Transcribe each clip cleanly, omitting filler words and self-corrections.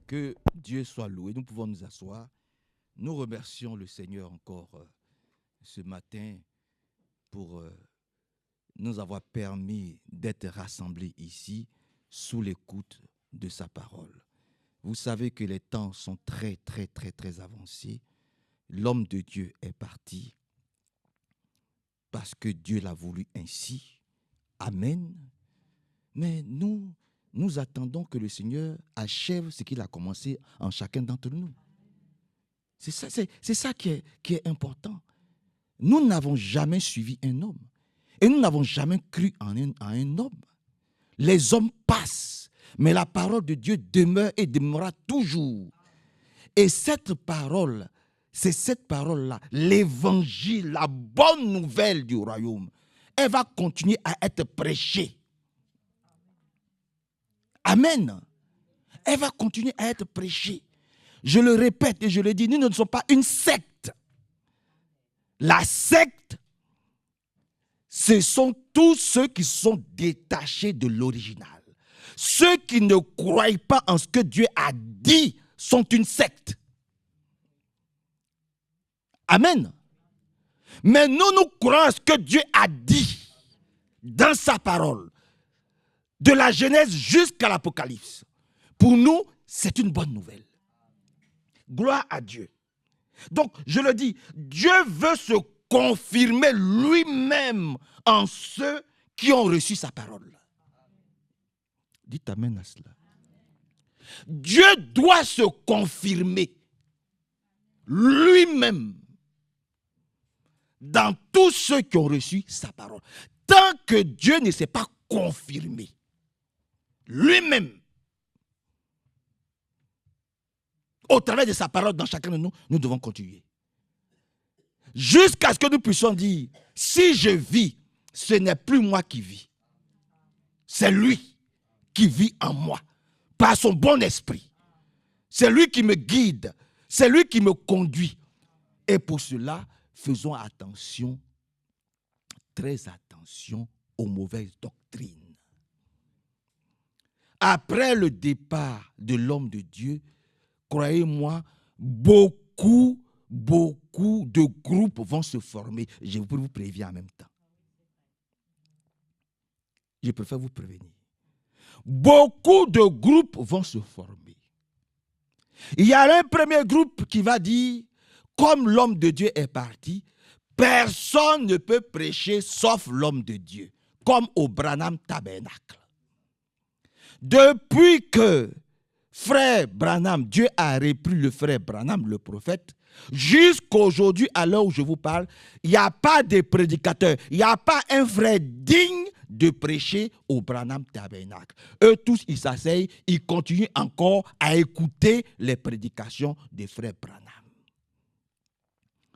Que Dieu soit loué. Nous pouvons nous asseoir. Nous remercions le Seigneur encore ce matin pour nous avoir permis d'être rassemblés ici sous l'écoute de sa parole. Vous savez que les temps sont très avancés. L'homme de Dieu est parti parce que Dieu l'a voulu ainsi. Amen. Mais nous attendons que le Seigneur achève ce qu'il a commencé en chacun d'entre nous. C'est ça qui est important. Nous n'avons jamais suivi un homme. Et nous n'avons jamais cru en un homme. Les hommes passent, mais la parole de Dieu demeure et demeurera toujours. Et cette parole, c'est cette parole-là, l'évangile, la bonne nouvelle du royaume, elle va continuer à être prêchée. Amen. Elle va continuer à être prêchée. Je le répète et je le dis, nous ne sommes pas une secte. La secte, ce sont tous ceux qui sont détachés de l'original. Ceux qui ne croient pas en ce que Dieu a dit sont une secte. Amen. Mais nous croyons en ce que Dieu a dit dans sa parole. De la Genèse jusqu'à l'Apocalypse. Pour nous, c'est une bonne nouvelle. Gloire à Dieu. Donc, je le dis, Dieu veut se confirmer lui-même en ceux qui ont reçu sa parole. Dites amen à cela. Dieu doit se confirmer lui-même dans tous ceux qui ont reçu sa parole. Tant que Dieu ne s'est pas confirmé lui-même au travers de sa parole dans chacun de nous, nous devons continuer. Jusqu'à ce que nous puissions dire, si je vis, ce n'est plus moi qui vis. C'est lui qui vit en moi, par son bon esprit. C'est lui qui me guide, c'est lui qui me conduit. Et pour cela, faisons attention, très attention aux mauvaises doctrines. Après le départ de l'homme de Dieu, croyez-moi, beaucoup de groupes vont se former. Je peux vous prévenir en même temps. Je préfère vous prévenir. Beaucoup de groupes vont se former. Il y a un premier groupe qui va dire, comme l'homme de Dieu est parti, personne ne peut prêcher sauf l'homme de Dieu, comme au Branham Tabernacle. Depuis que frère Branham, Dieu a repris le frère Branham, le prophète, jusqu'à aujourd'hui, à l'heure où je vous parle, il n'y a pas de prédicateur, il n'y a pas un frère digne de prêcher au Branham Tabernacle. Eux tous, ils s'asseyent, ils continuent encore à écouter les prédications des frères Branham.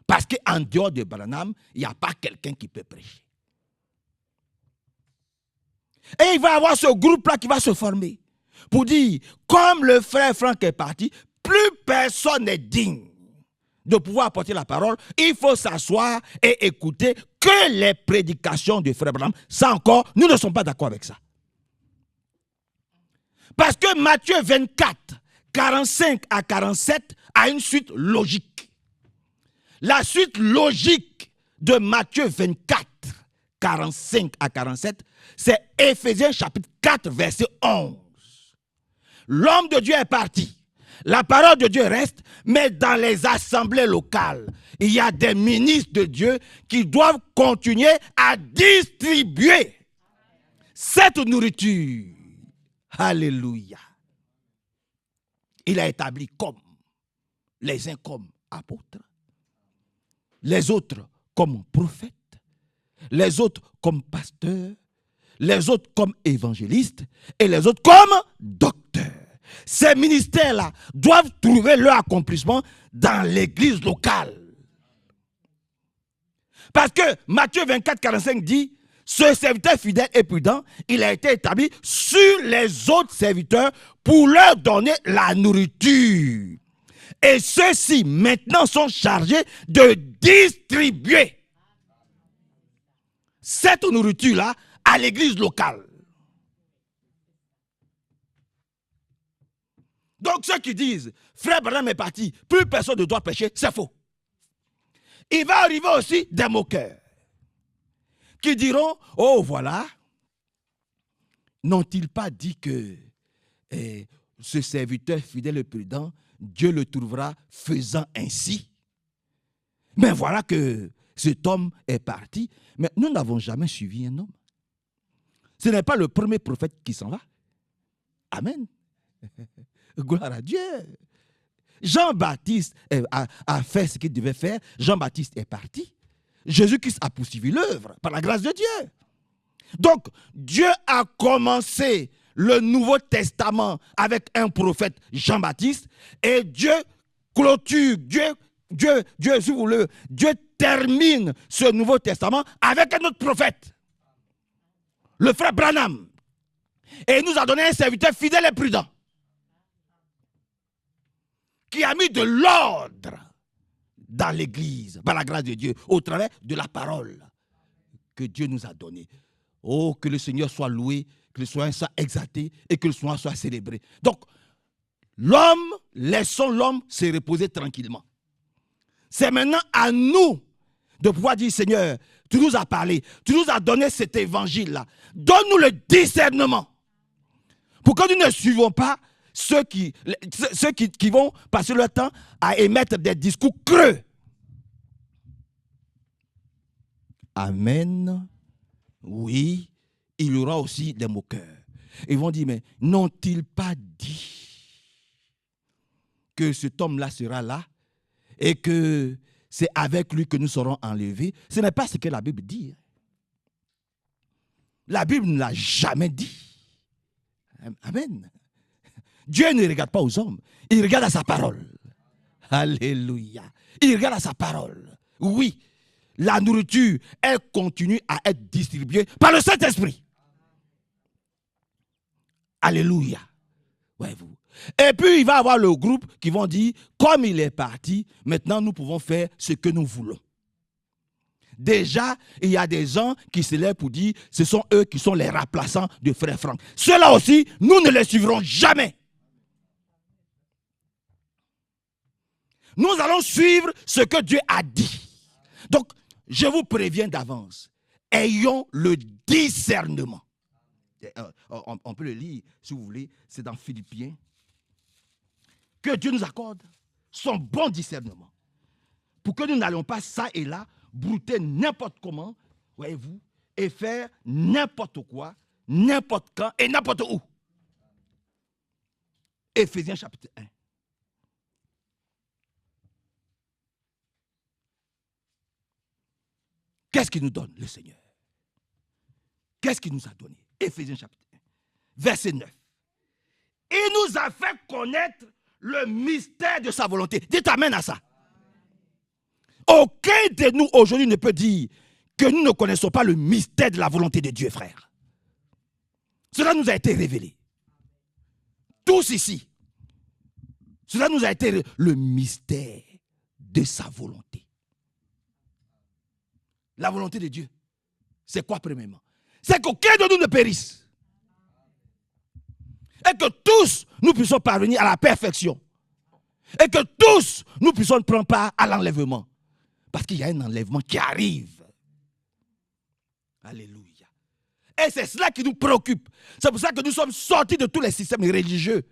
Parce qu'en dehors de Branham, il n'y a pas quelqu'un qui peut prêcher. Et il va y avoir ce groupe-là qui va se former pour dire, comme le frère Franck est parti, plus personne n'est digne de pouvoir apporter la parole. Il faut s'asseoir et écouter que les prédications du frère Branham. Ça encore, nous ne sommes pas d'accord avec ça. Parce que Matthieu 24, 45 à 47 a une suite logique. La suite logique de Matthieu 24, 45 à 47, c'est Éphésiens chapitre 4, verset 11. L'homme de Dieu est parti. La parole de Dieu reste, mais dans les assemblées locales, il y a des ministres de Dieu qui doivent continuer à distribuer cette nourriture. Alléluia. Il a établi comme les uns comme apôtres, les autres comme prophètes, les autres comme pasteurs, les autres comme évangélistes et les autres comme docteurs. Ces ministères-là doivent trouver leur accomplissement dans l'église locale. Parce que Matthieu 24, 45 dit, ce serviteur fidèle et prudent, il a été établi sur les autres serviteurs pour leur donner la nourriture. Et ceux-ci maintenant sont chargés de distribuer cette nourriture-là à l'église locale. Donc ceux qui disent, frère Branham est parti, plus personne ne doit pécher, c'est faux. Il va arriver aussi des moqueurs qui diront, oh voilà, n'ont-ils pas dit que ce serviteur fidèle et prudent, Dieu le trouvera faisant ainsi? Mais voilà que cet homme est parti, mais nous n'avons jamais suivi un homme. Ce n'est pas le premier prophète qui s'en va. Amen. Gloire à Dieu. Jean-Baptiste a fait ce qu'il devait faire. Jean-Baptiste est parti. Jésus-Christ a poursuivi l'œuvre par la grâce de Dieu. Donc, Dieu a commencé le Nouveau Testament avec un prophète, Jean-Baptiste, et Dieu clôture, Dieu, si vous voulez, Dieu termine ce Nouveau Testament avec un autre prophète, le frère Branham. Et il nous a donné un serviteur fidèle et prudent qui a mis de l'ordre dans l'église, par la grâce de Dieu, au travers de la parole que Dieu nous a donnée. Oh, que le Seigneur soit loué, que le Seigneur soit exalté et que le Seigneur soit célébré. Donc, laissons l'homme se reposer tranquillement. C'est maintenant à nous de pouvoir dire, Seigneur, tu nous as parlé, tu nous as donné cet évangile-là. Donne-nous le discernement pour que nous ne suivons pas ceux qui vont passer leur temps à émettre des discours creux. Amen. Oui, il y aura aussi des moqueurs. Ils vont dire, mais n'ont-ils pas dit que cet homme-là sera là et que c'est avec lui que nous serons enlevés? Ce n'est pas ce que la Bible dit. La Bible ne l'a jamais dit. Amen. Dieu ne regarde pas aux hommes, il regarde à sa parole. Alléluia. Il regarde à sa parole. Oui, la nourriture, elle continue à être distribuée par le Saint-Esprit. Alléluia. Voyez-vous. Et puis, il va y avoir le groupe qui vont dire, comme il est parti, maintenant nous pouvons faire ce que nous voulons. Déjà, il y a des gens qui se lèvent pour dire, ce sont eux qui sont les remplaçants de frère Franck. Ceux-là aussi, nous ne les suivrons jamais. Nous allons suivre ce que Dieu a dit. Donc, je vous préviens d'avance, ayons le discernement. On peut le lire, si vous voulez, c'est dans Philippiens. Que Dieu nous accorde son bon discernement. Pour que nous n'allions pas ça et là, brouter n'importe comment, voyez-vous, et faire n'importe quoi, n'importe quand et n'importe où. Éphésiens chapitre 1. Qu'est-ce qu'il nous donne, le Seigneur? Qu'est-ce qu'il nous a donné? Éphésiens chapitre 1, verset 9. Il nous a fait connaître le mystère de sa volonté. Dites amen à ça. Aucun de nous aujourd'hui ne peut dire que nous ne connaissons pas le mystère de la volonté de Dieu, frère. Cela nous a été révélé. Tous ici. Cela nous a été le mystère de sa volonté. La volonté de Dieu, c'est quoi premièrement? C'est qu'aucun de nous ne périsse. Et que tous nous puissions parvenir à la perfection. Et que tous nous puissions prendre part à l'enlèvement. Parce qu'il y a un enlèvement qui arrive. Alléluia. Et c'est cela qui nous préoccupe. C'est pour ça que nous sommes sortis de tous les systèmes religieux.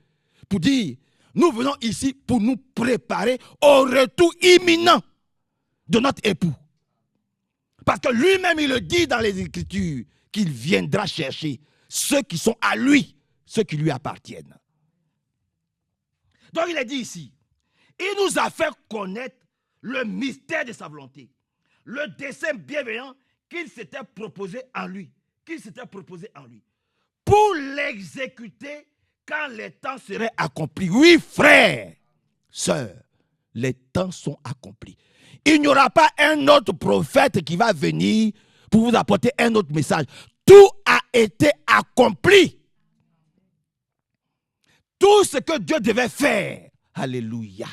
Pour dire, nous venons ici pour nous préparer au retour imminent de notre époux. Parce que lui-même, il le dit dans les Écritures, qu'il viendra chercher ceux qui sont à lui, ceux qui lui appartiennent. Donc il est dit ici, il nous a fait connaître le mystère de sa volonté, le dessein bienveillant qu'il s'était proposé en lui, pour l'exécuter quand les temps seraient accomplis. Oui, frères, sœurs, les temps sont accomplis. Il n'y aura pas un autre prophète qui va venir pour vous apporter un autre message. Tout a été accompli. Tout ce que Dieu devait faire. Alléluia.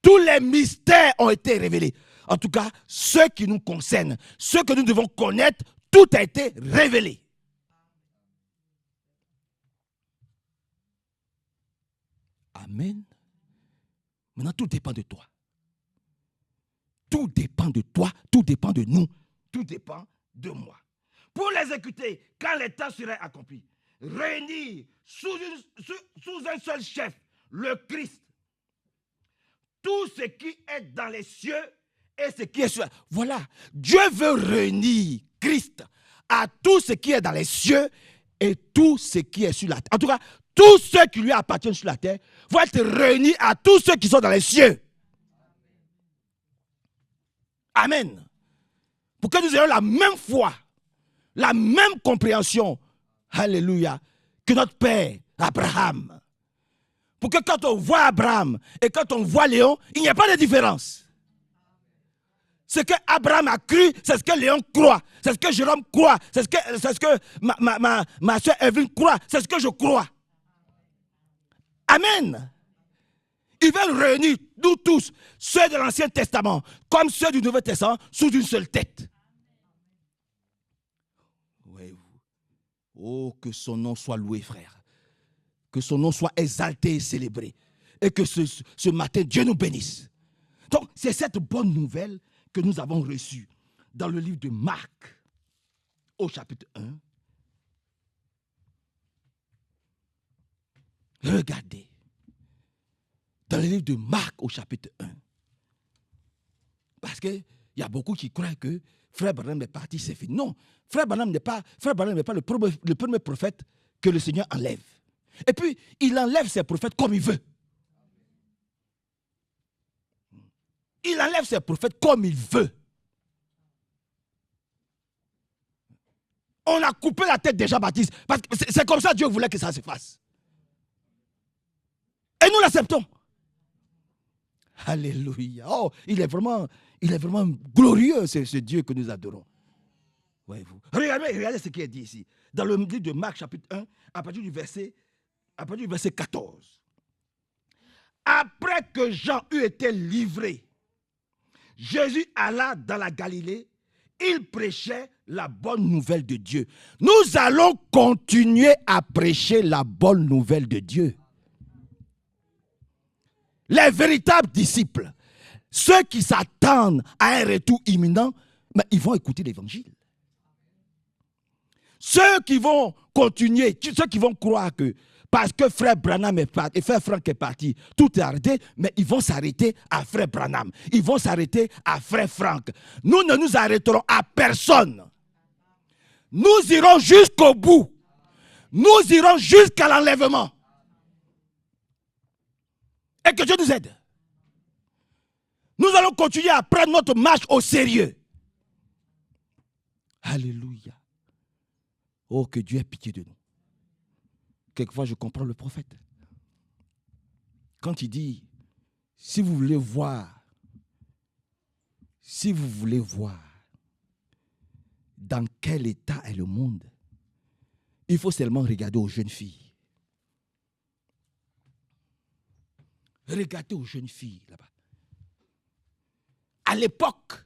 Tous les mystères ont été révélés. En tout cas, ceux qui nous concernent, ceux que nous devons connaître, tout a été révélé. Amen. Maintenant, tout dépend de toi. Tout dépend de toi, tout dépend de nous, tout dépend de moi. Pour l'exécuter, quand les temps seraient accomplis, réunir sous un seul chef, le Christ, tout ce qui est dans les cieux et ce qui est sur la terre. Voilà, Dieu veut réunir Christ à tout ce qui est dans les cieux et tout ce qui est sur la terre. En tout cas, tous ceux qui lui appartiennent sur la terre vont être réunis à tous ceux qui sont dans les cieux. Amen. Pour que nous ayons la même foi, la même compréhension, alléluia, que notre père Abraham. Pour que quand on voit Abraham et quand on voit Léon, il n'y a pas de différence. Ce que Abraham a cru, c'est ce que Léon croit, c'est ce que Jérôme croit, c'est ce que ma soeur Evelyne croit, c'est ce que je crois. Amen. Ils veulent réunir nous tous, ceux de l'Ancien Testament, comme ceux du Nouveau Testament, sous une seule tête. Oh, que son nom soit loué, frère. Que son nom soit exalté et célébré. Et que ce matin, Dieu nous bénisse. Donc, c'est cette bonne nouvelle que nous avons reçue dans le livre de Marc, au chapitre 1. Regardez. Dans le livre de Marc, au chapitre 1. Parce qu'il y a beaucoup qui croient que Frère Branham est parti, c'est fini. Non, Frère Branham n'est pas le premier prophète que le Seigneur enlève. Et puis, il enlève ses prophètes comme il veut. Il enlève ses prophètes comme il veut. On a coupé la tête de Jean-Baptiste. Parce que c'est comme ça que Dieu voulait que ça se fasse. Et nous l'acceptons. Alléluia. Oh, il est vraiment glorieux, ce Dieu que nous adorons. Voyez-vous. Regardez ce qui est dit ici. Dans le livre de Marc, chapitre 1, à partir du verset 14. Après que Jean eut été livré, Jésus alla dans la Galilée. Il prêchait la bonne nouvelle de Dieu. Nous allons continuer à prêcher la bonne nouvelle de Dieu. Les véritables disciples, ceux qui s'attendent à un retour imminent, mais ils vont écouter l'évangile. Ceux qui vont continuer, ceux qui vont croire que parce que frère Branham est parti et frère Franck est parti, tout est arrêté, mais ils vont s'arrêter à frère Branham. Ils vont s'arrêter à frère Franck. Nous ne nous arrêterons à personne. Nous irons jusqu'au bout. Nous irons jusqu'à l'enlèvement. Et que Dieu nous aide. Nous allons continuer à prendre notre marche au sérieux. Alléluia. Oh, que Dieu ait pitié de nous. Quelquefois, je comprends le prophète. Quand il dit, si vous voulez voir dans quel état est le monde, il faut seulement regarder aux jeunes filles. Regardez aux jeunes filles là-bas. À l'époque,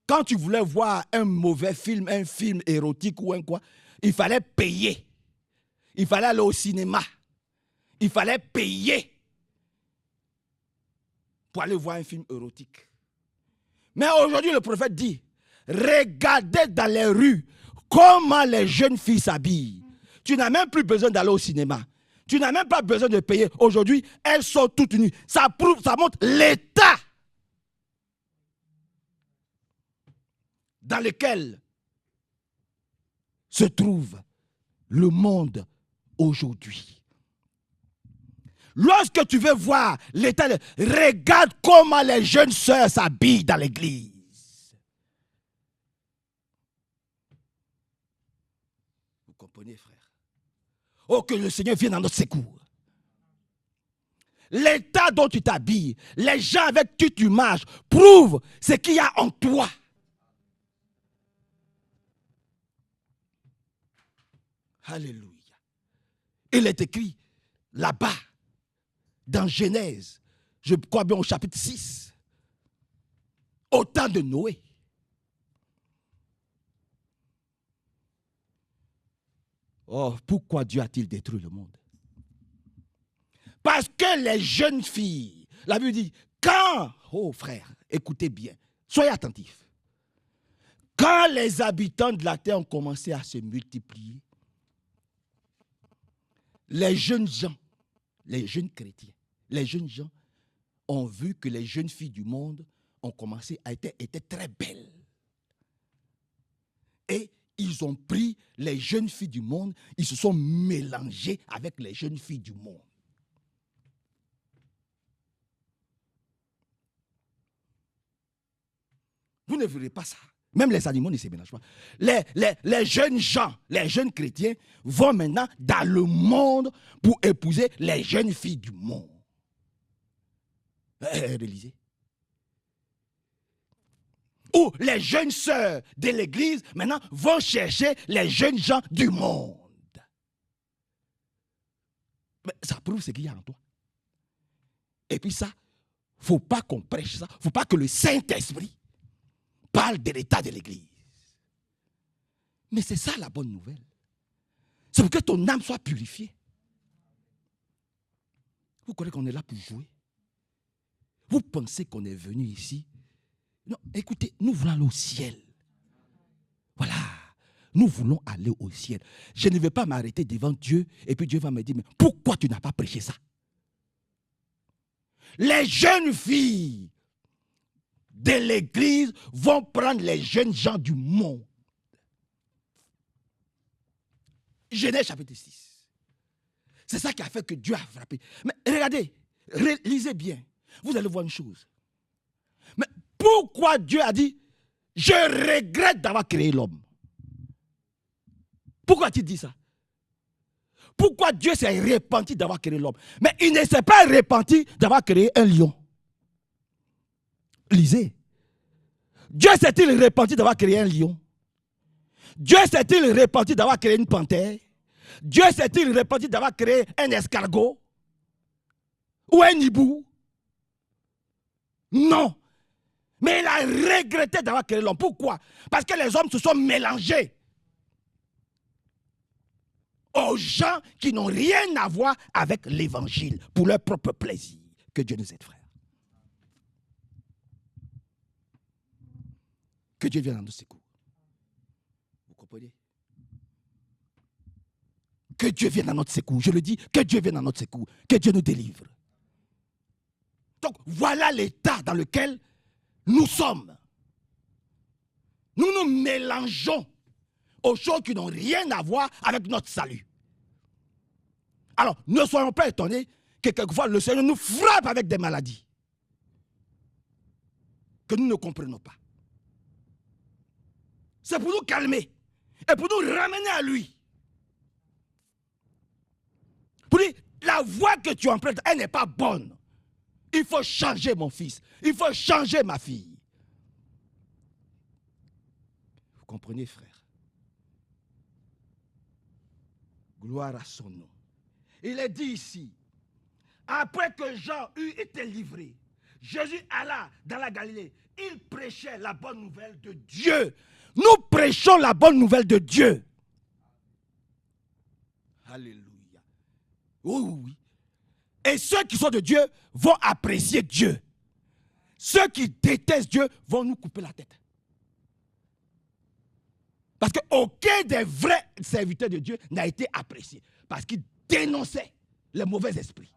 quand tu voulais voir un mauvais film, un film érotique ou un quoi, il fallait payer. Il fallait aller au cinéma. Il fallait payer pour aller voir un film érotique. Mais aujourd'hui, le prophète dit, regardez dans les rues comment les jeunes filles s'habillent. Tu n'as même plus besoin d'aller au cinéma. Tu n'as même pas besoin de payer. Aujourd'hui, elles sont toutes nues. Ça montre l'état dans lequel se trouve le monde aujourd'hui. Lorsque tu veux voir l'état, regarde comment les jeunes sœurs s'habillent dans l'église. Vous comprenez, frère? Oh, que le Seigneur vienne en notre secours. L'état dont tu t'habilles, les gens avec qui tu marches, prouvent ce qu'il y a en toi. Alléluia. Il est écrit là-bas, dans Genèse, je crois bien au chapitre 6, au temps de Noé. Oh, pourquoi Dieu a-t-il détruit le monde? Parce que les jeunes filles, la Bible dit, quand, oh frère, écoutez bien, soyez attentifs. Quand les habitants de la terre ont commencé à se multiplier, les jeunes gens, les jeunes chrétiens, les jeunes gens ont vu que les jeunes filles du monde ont commencé à être très belles. Et ils ont pris les jeunes filles du monde, ils se sont mélangés avec les jeunes filles du monde. Vous ne verrez pas ça. Même les animaux ne se mélangent pas. Les jeunes gens, les jeunes chrétiens vont maintenant dans le monde pour épouser les jeunes filles du monde. Réalisez. Ou les jeunes sœurs de l'église maintenant vont chercher les jeunes gens du monde. Mais ça prouve ce qu'il y a en toi. Et puis ça, il ne faut pas qu'on prêche ça. Il ne faut pas que le Saint-Esprit parle de l'état de l'église. Mais c'est ça la bonne nouvelle. C'est pour que ton âme soit purifiée. Vous croyez qu'on est là pour jouer? Vous pensez qu'on est venu ici? Non, écoutez, nous voulons aller au ciel. Voilà. Nous voulons aller au ciel. Je ne vais pas m'arrêter devant Dieu et puis Dieu va me dire, mais pourquoi tu n'as pas prêché ça? Les jeunes filles de l'église vont prendre les jeunes gens du monde. Genèse chapitre 6. C'est ça qui a fait que Dieu a frappé. Mais regardez, lisez bien. Vous allez voir une chose. Mais pourquoi Dieu a dit, je regrette d'avoir créé l'homme? Pourquoi a-t-il dit ça? Pourquoi Dieu s'est repenti d'avoir créé l'homme? Mais il ne s'est pas repenti d'avoir créé un lion. Lisez. Dieu s'est-il repenti d'avoir créé un lion? Dieu s'est-il repenti d'avoir créé une panthère? Dieu s'est-il repenti d'avoir créé un escargot? Ou un hibou? Non. Mais il a regretté d'avoir créé l'homme. Pourquoi? Parce que les hommes se sont mélangés aux gens qui n'ont rien à voir avec l'évangile pour leur propre plaisir. Que Dieu nous aide, frère. Que Dieu vienne à notre secours. Vous comprenez? Que Dieu vienne à notre secours. Je le dis, que Dieu vienne à notre secours. Que Dieu nous délivre. Donc, voilà l'état dans lequel nous sommes. Nous nous mélangeons aux choses qui n'ont rien à voir avec notre salut. Alors, ne soyons pas étonnés que quelquefois le Seigneur nous frappe avec des maladies que nous ne comprenons pas. C'est pour nous calmer et pour nous ramener à lui. Pour dire, la voie que tu empruntes, elle n'est pas bonne. Il faut changer mon fils. Il faut changer ma fille. Vous comprenez, frère? Gloire à son nom. Il est dit ici, après que Jean eut été livré, Jésus alla dans la Galilée. Il prêchait la bonne nouvelle de Dieu. Nous prêchons la bonne nouvelle de Dieu. Alléluia. Oui, oui. Et ceux qui sont de Dieu vont apprécier Dieu. Ceux qui détestent Dieu vont nous couper la tête. Parce qu'aucun des vrais serviteurs de Dieu n'a été apprécié. Parce qu'ils dénonçaient les mauvais esprits.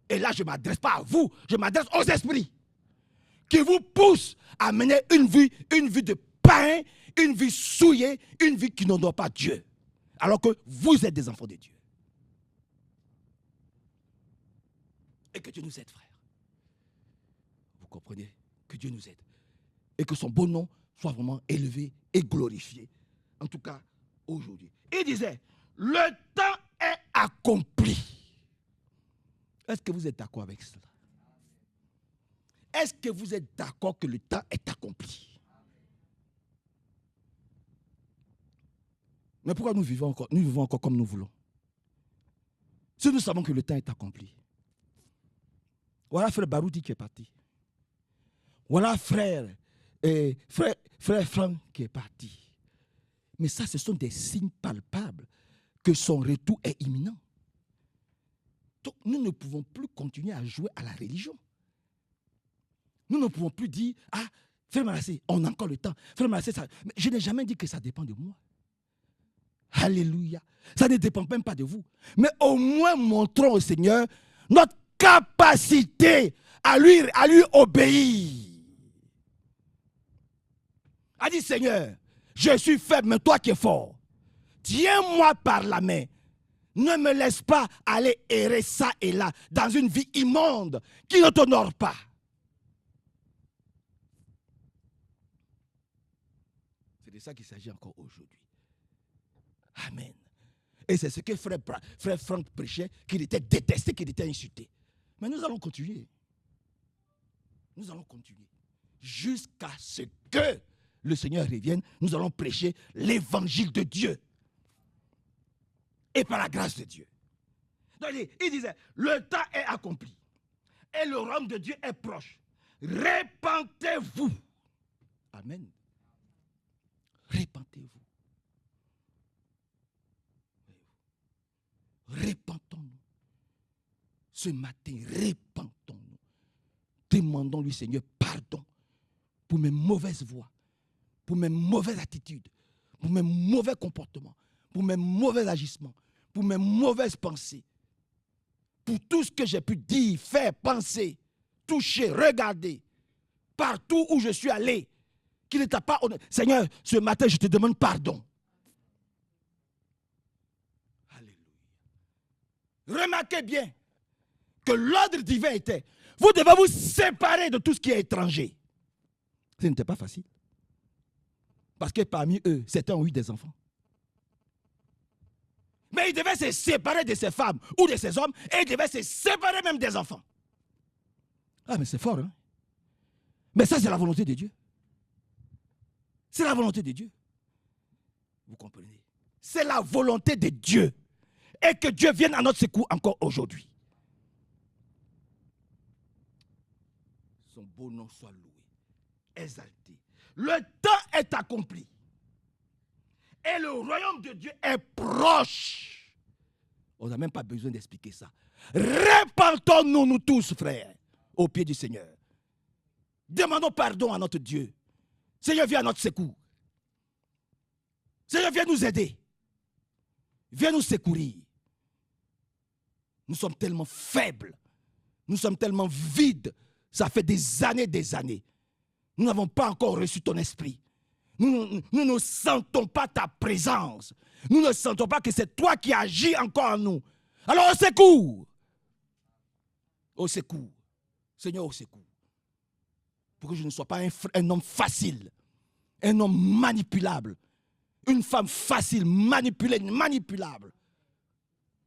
Et là, je ne m'adresse pas à vous, je m'adresse aux esprits qui vous poussent à mener une vie de païen, une vie souillée, une vie qui n'honore pas Dieu. Alors que vous êtes des enfants de Dieu. Et que Dieu nous aide, frère. Vous comprenez? Que Dieu nous aide. Et que son bon nom soit vraiment élevé et glorifié. En tout cas, aujourd'hui. Il disait, le temps est accompli. Est-ce que vous êtes d'accord avec cela? Est-ce que vous êtes d'accord que le temps est accompli? Mais pourquoi nous vivons encore comme nous voulons? Si nous savons que le temps est accompli. Voilà frère Baroudi qui est parti. Voilà frère Franck qui est parti. Mais ça, ce sont des signes palpables que son retour est imminent. Donc, nous ne pouvons plus continuer à jouer à la religion. Nous ne pouvons plus dire, ah, Frère Manassé, on a encore le temps. Frère Manassé, ça... Mais je n'ai jamais dit que ça dépend de moi. Alléluia. Ça ne dépend même pas de vous. Mais au moins montrons au Seigneur notre capacité à lui obéir. A dit, Seigneur, je suis faible, mais toi qui es fort. Tiens-moi par la main. Ne me laisse pas aller errer ça et là dans une vie immonde qui ne t'honore pas. C'est de ça qu'il s'agit encore aujourd'hui. Amen. Et c'est ce que frère Franck prêchait, qu'il était détesté, qu'il était insulté. Mais nous allons continuer. Nous allons continuer. Jusqu'à ce que le Seigneur revienne, nous allons prêcher l'évangile de Dieu. Et par la grâce de Dieu. Donc il disait, le temps est accompli. Et le royaume de Dieu est proche. Répentez-vous. Amen. Répentez-vous. Répentons-nous. Ce matin, répentons-nous. Demandons-lui, Seigneur, pardon pour mes mauvaises voies, pour mes mauvaises attitudes, pour mes mauvais comportements, pour mes mauvais agissements, pour mes mauvaises pensées, pour tout ce que j'ai pu dire, faire, penser, toucher, regarder, partout où je suis allé, qui ne t'a pas honnête. Seigneur, ce matin, je te demande pardon. Alléluia. Remarquez bien que l'ordre divin était, vous devez vous séparer de tout ce qui est étranger. Ce n'était pas facile. Parce que parmi eux, certains ont eu des enfants. Mais ils devaient se séparer de ces femmes ou de ces hommes et ils devaient se séparer même des enfants. Ah, mais c'est fort, hein? Mais ça, c'est la volonté de Dieu. C'est la volonté de Dieu. Vous comprenez? C'est la volonté de Dieu. Et que Dieu vienne à notre secours encore aujourd'hui. Son beau nom soit loué, exalté. Le temps est accompli. Et le royaume de Dieu est proche. On n'a même pas besoin d'expliquer ça. Répentons-nous, nous tous, frères, au pied du Seigneur. Demandons pardon à notre Dieu. Seigneur, viens à notre secours. Seigneur, viens nous aider. Viens nous secourir. Nous sommes tellement faibles. Nous sommes tellement vides. Ça fait des années. Nous n'avons pas encore reçu ton esprit. Nous ne sentons pas ta présence. Nous ne sentons pas que c'est toi qui agis encore en nous. Alors au secours. Au secours. Seigneur, au secours. Pour que je ne sois pas un homme facile. Un homme manipulable. Une femme facile, manipulable.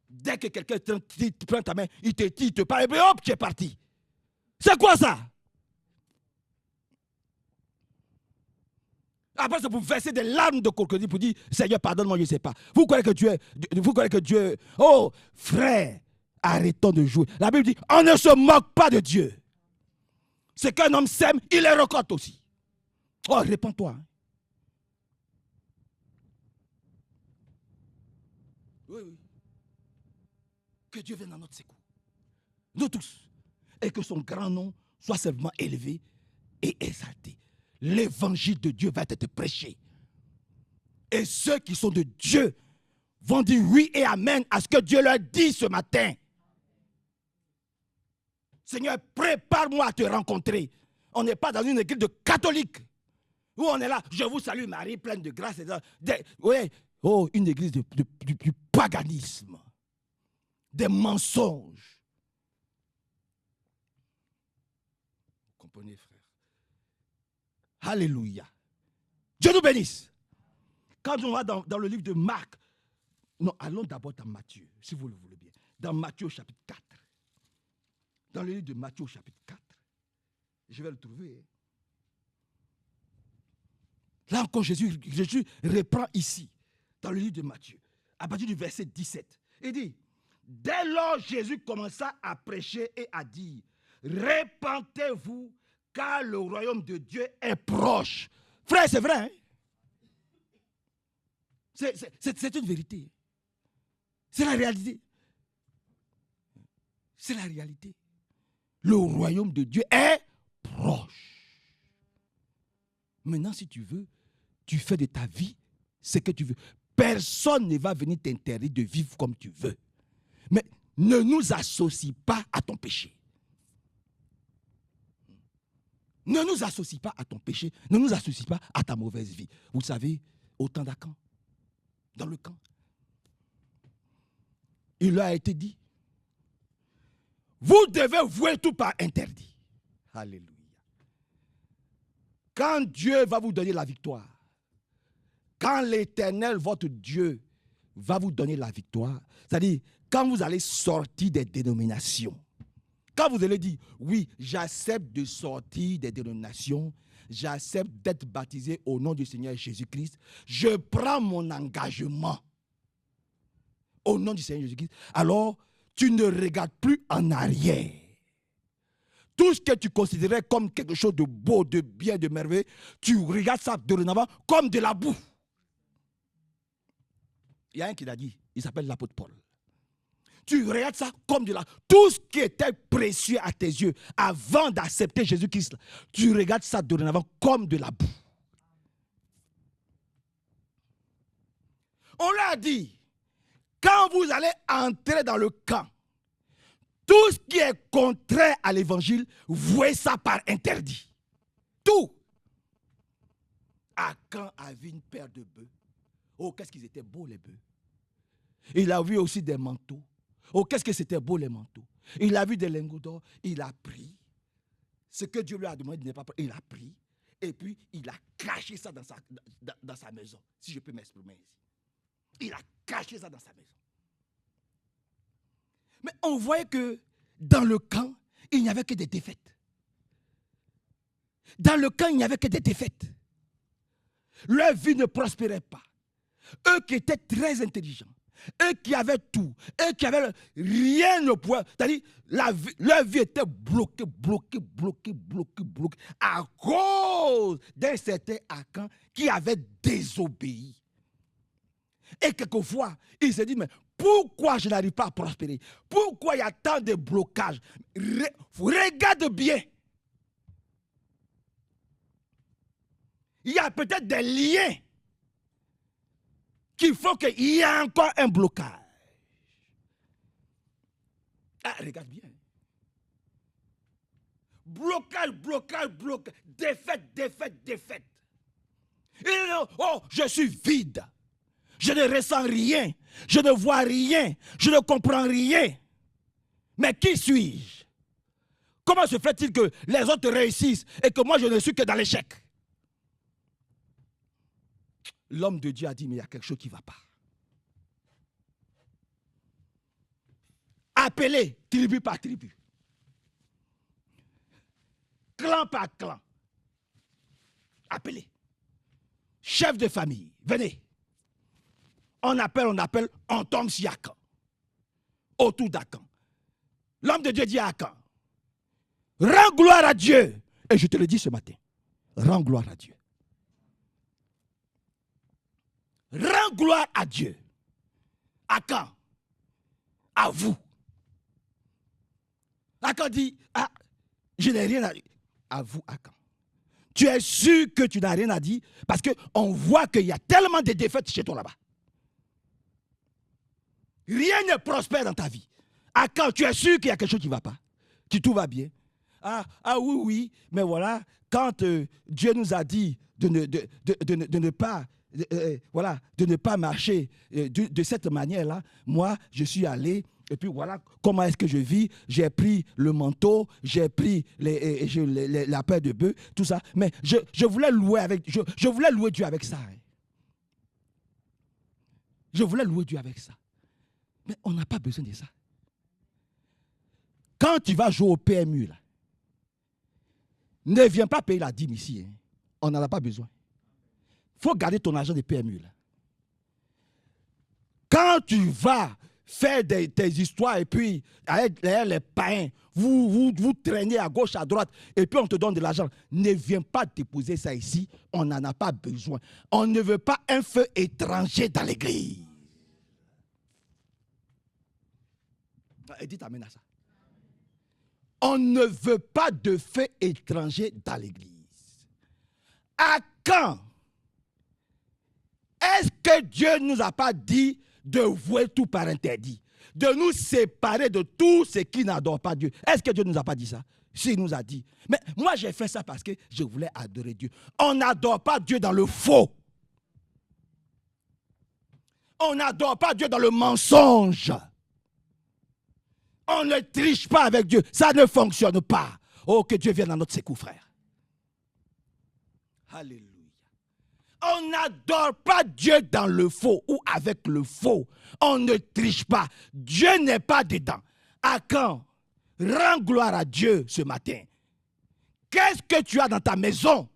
Dès que quelqu'un te prend ta main, il te parle, et hop, tu es parti. C'est quoi ça? Après, c'est pour verser des larmes de crocodile pour dire, Seigneur, pardonne-moi, je ne sais pas. Vous croyez que Dieu... Oh, frère, arrêtons de jouer. La Bible dit, on ne se moque pas de Dieu. Ce qu'un homme sème, il le récolte aussi. Oh, répands-toi. Oui. Que Dieu vienne à notre secours. Nous tous. Et que son grand nom soit seulement élevé et exalté. L'évangile de Dieu va être prêché. Et ceux qui sont de Dieu vont dire oui et amen à ce que Dieu leur dit ce matin. Seigneur, prépare-moi à te rencontrer. On n'est pas dans une église de catholiques où on est là, je vous salue Marie, pleine de grâce. Oui, oh, une église du paganisme, des mensonges. Vous comprenez, frère? Alléluia. Dieu nous bénisse. Quand on va dans le livre de Marc, non, allons d'abord dans Matthieu, si vous le voulez bien. Dans Matthieu chapitre 4. Dans le livre de Matthieu chapitre 4. Je vais le trouver. Là encore, Jésus reprend ici, dans le livre de Matthieu, à partir du verset 17. Il dit, dès lors Jésus commença à prêcher et à dire, répentez-vous, car le royaume de Dieu est proche. Frère, c'est vrai, hein? C'est une vérité. C'est la réalité. C'est la réalité. Le royaume de Dieu est proche. Maintenant, si tu veux, tu fais de ta vie ce que tu veux. Personne ne va venir t'interdire de vivre comme tu veux. Mais ne nous associe pas à ton péché. Ne nous associe pas à ton péché. Ne nous associe pas à ta mauvaise vie. Vous savez, au temps d'Akan, dans le camp, il leur a été dit, vous devez vouer tout par interdit. Alléluia. Quand Dieu va vous donner la victoire, quand l'Éternel, votre Dieu, va vous donner la victoire, c'est-à-dire quand vous allez sortir des dénominations, quand vous allez dire, oui, j'accepte de sortir des dénominations, j'accepte d'être baptisé au nom du Seigneur Jésus-Christ, je prends mon engagement au nom du Seigneur Jésus-Christ, alors tu ne regardes plus en arrière. Tout ce que tu considérais comme quelque chose de beau, de bien, de merveilleux, tu regardes ça dorénavant comme de la boue. Il y a un qui l'a dit, il s'appelle l'apôtre Paul. Tu regardes ça comme de la... Tout ce qui était précieux à tes yeux avant d'accepter Jésus-Christ, tu regardes ça dorénavant comme de la boue. On l'a dit, quand vous allez entrer dans le camp, tout ce qui est contraire à l'évangile, vouez ça par interdit. Tout. Akan avait une paire de bœufs. Oh, qu'est-ce qu'ils étaient beaux les bœufs. Il a vu aussi des manteaux. Oh, qu'est-ce que c'était beau les manteaux. Il a vu des lingots d'or. Il a pris. Ce que Dieu lui a demandé, il n'est pas pris. Il a pris. Et puis, il a caché ça dans sa maison. Si je peux m'exprimer ici. Il a caché ça dans sa maison. Mais on voyait que dans le camp, il n'y avait que des défaites. Dans le camp, il n'y avait que des défaites. Leur vie ne prospérait pas. Eux qui étaient très intelligents, eux qui avaient tout, eux qui avaient rien ne pouvait. C'est-à-dire, leur vie était bloquée à cause d'un certain Akan qui avait désobéi. Et quelquefois, il se dit, mais pourquoi je n'arrive pas à prospérer? Pourquoi il y a tant de blocages? Regarde bien. Il y a peut-être des liens qui font qu'il y a encore un blocage. Ah, regarde bien. Blocage. Défaite. Et, oh, je suis vide. Je ne ressens rien. Je ne vois rien. Je ne comprends rien. Mais qui suis-je? Comment se fait-il que les autres réussissent et que moi je ne suis que dans l'échec? L'homme de Dieu a dit, mais il y a quelque chose qui ne va pas. Appelez tribu par tribu. Clan par clan. Appelez. Chef de famille, venez. On appelle, on tombe sur Akan. Autour d'Akan. L'homme de Dieu dit à Akan, rends gloire à Dieu. Et je te le dis ce matin, rends gloire à Dieu. Rends gloire à Dieu. Akan, à vous. Akan dit, ah, je n'ai rien à dire. À vous, Akan. Tu es sûr que tu n'as rien à dire parce qu'on voit qu'il y a tellement de défaites chez toi là-bas. Rien ne prospère dans ta vie. Akan, tu es sûr qu'il y a quelque chose qui ne va pas? Que tout va bien? Ah oui, mais voilà, quand Dieu nous a dit de ne pas marcher de cette manière-là, moi, je suis allé, et puis voilà, comment est-ce que je vis? J'ai pris le manteau, j'ai pris la paire de bœufs, tout ça. Mais je voulais louer je voulais louer Dieu avec ça. Hein. Je voulais louer Dieu avec ça. Mais on n'a pas besoin de ça. Quand tu vas jouer au PMU, là, ne viens pas payer la dîme ici. Hein. On n'en a pas besoin. Il faut garder ton argent de PMU. Là. Quand tu vas faire tes histoires et puis avec les païens, vous traînez à gauche, à droite et puis on te donne de l'argent, ne viens pas déposer ça ici. On n'en a pas besoin. On ne veut pas un feu étranger dans l'église. Et dites amen à ça. On ne veut pas de feu étranger dans l'église. À quand est-ce que Dieu ne nous a pas dit de vouer tout par interdit, de nous séparer de tout ce qui n'adore pas Dieu? Est-ce que Dieu ne nous a pas dit ça? Si, il nous a dit. Mais moi, j'ai fait ça parce que je voulais adorer Dieu. On n'adore pas Dieu dans le faux. On n'adore pas Dieu dans le mensonge. On ne triche pas avec Dieu. Ça ne fonctionne pas. Oh, que Dieu vienne à notre secours, frère. Alléluia. On n'adore pas Dieu dans le faux ou avec le faux. On ne triche pas. Dieu n'est pas dedans. À quand? Rends gloire à Dieu ce matin. Qu'est-ce que tu as dans ta maison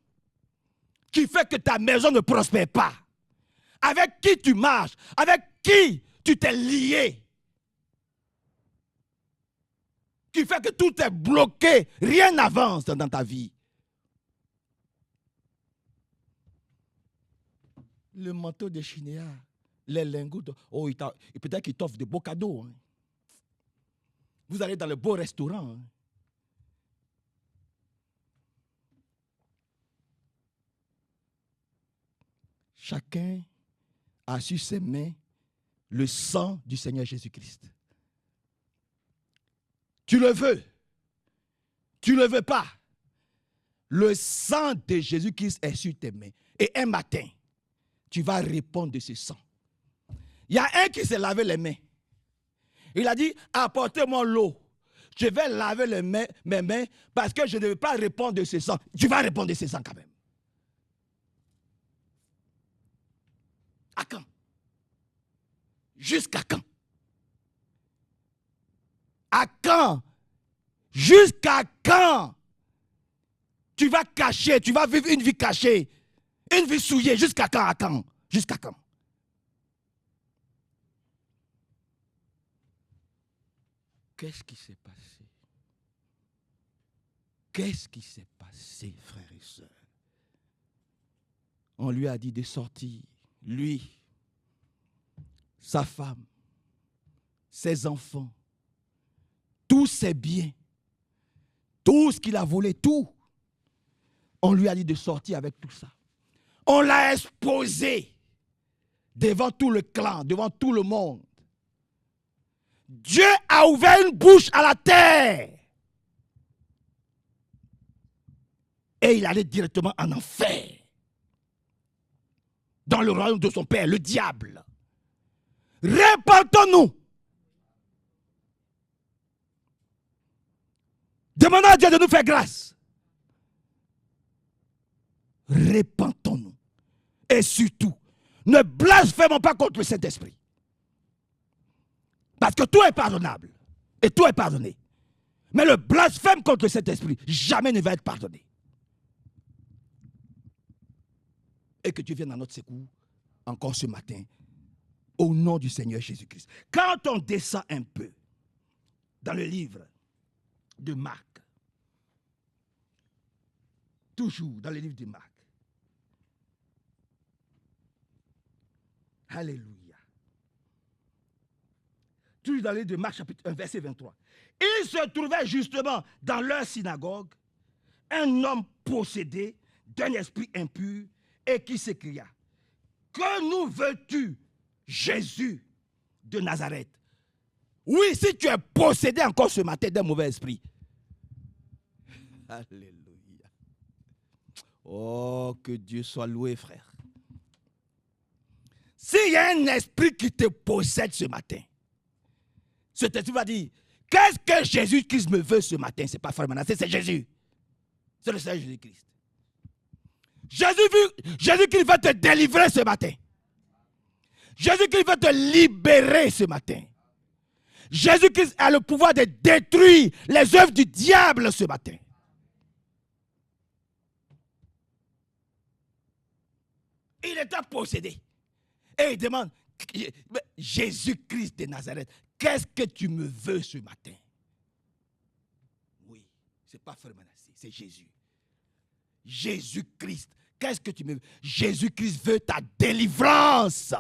qui fait que ta maison ne prospère pas? Avec qui tu marches? Avec qui tu t'es lié? Qui fait que tout est bloqué, rien n'avance dans ta vie. Le manteau de Chinéa, les lingots, oh, peut-être qu'il t'offre de beaux cadeaux. Hein. Vous allez dans le beau restaurant. Hein. Chacun a sur ses mains le sang du Seigneur Jésus-Christ. Tu le veux. Tu ne le veux pas. Le sang de Jésus-Christ est sur tes mains. Et un matin, tu vas répondre de ce sang. Il y a un qui s'est lavé les mains. Il a dit, apportez-moi l'eau. Je vais laver mes mains parce que je ne veux pas répondre de ce sang. Tu vas répondre de ce sang quand même. À quand? Jusqu'à quand? À quand? Jusqu'à quand? Tu vas cacher, tu vas vivre une vie cachée, une vie souillée. Jusqu'à quand? À quand? Jusqu'à quand? Qu'est-ce qui s'est passé? Qu'est-ce qui s'est passé, frères et sœurs? On lui a dit de sortir. Lui, sa femme, ses enfants, tous ses biens, tout ce qu'il a volé, tout. On lui a dit de sortir avec tout ça. On l'a exposé devant tout le clan, devant tout le monde. Dieu a ouvert une bouche à la terre. Et il allait directement en enfer. Dans le royaume de son père, le diable. Répentons-nous. Demandons à Dieu de nous faire grâce. Répentons-nous. Et surtout, ne blasphémons pas contre le Saint-Esprit. Parce que tout est pardonnable. Et tout est pardonné. Mais le blasphème contre le Saint-Esprit, jamais ne va être pardonné. Et que Dieu vienne à notre secours encore ce matin. Au nom du Seigneur Jésus-Christ. Quand on descend un peu dans le livre de Marc, toujours dans le livre de Marc, alléluia. Toujours dans le livre de Marc, chapitre 1, verset 23. Il se trouvait justement dans leur synagogue un homme possédé d'un esprit impur et qui s'écria: que nous veux-tu, Jésus de Nazareth? Oui, si tu es possédé encore ce matin d'un mauvais esprit. Alléluia. Oh, que Dieu soit loué, frère. S'il y a un esprit qui te possède ce matin, cet esprit va dire: qu'est-ce que Jésus-Christ me veut ce matin? Ce n'est pas Frère Manassé, c'est Jésus. C'est le Seigneur Jésus-Christ. Jésus-Christ va te délivrer ce matin. Jésus-Christ va te libérer ce matin. Jésus-Christ a le pouvoir de détruire les œuvres du diable ce matin. Il était possédé. Et il demande: Jésus-Christ de Nazareth, qu'est-ce que tu me veux ce matin? Oui, ce n'est pas Frère Manassé, c'est Jésus. Jésus-Christ, qu'est-ce que tu me veux? Jésus-Christ veut ta délivrance.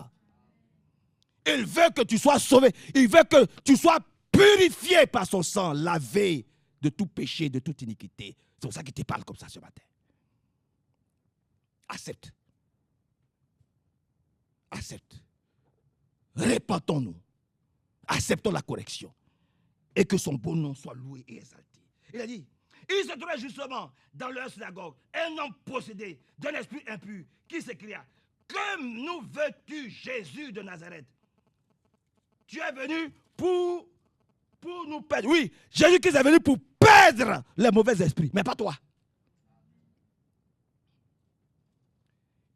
Il veut que tu sois sauvé. Il veut que tu sois purifié par son sang, lavé de tout péché, de toute iniquité. C'est pour ça qu'il te parle comme ça ce matin. Accepte. Accepte. Répentons-nous. Acceptons la correction. Et que son beau nom soit loué et exalté. Il a dit, il se trouvait justement dans leur synagogue un homme possédé d'un esprit impur qui s'écria, que nous veux-tu, Jésus de Nazareth? Tu es venu pour nous perdre. Oui, Jésus-Christ est venu pour perdre les mauvais esprits, mais pas toi.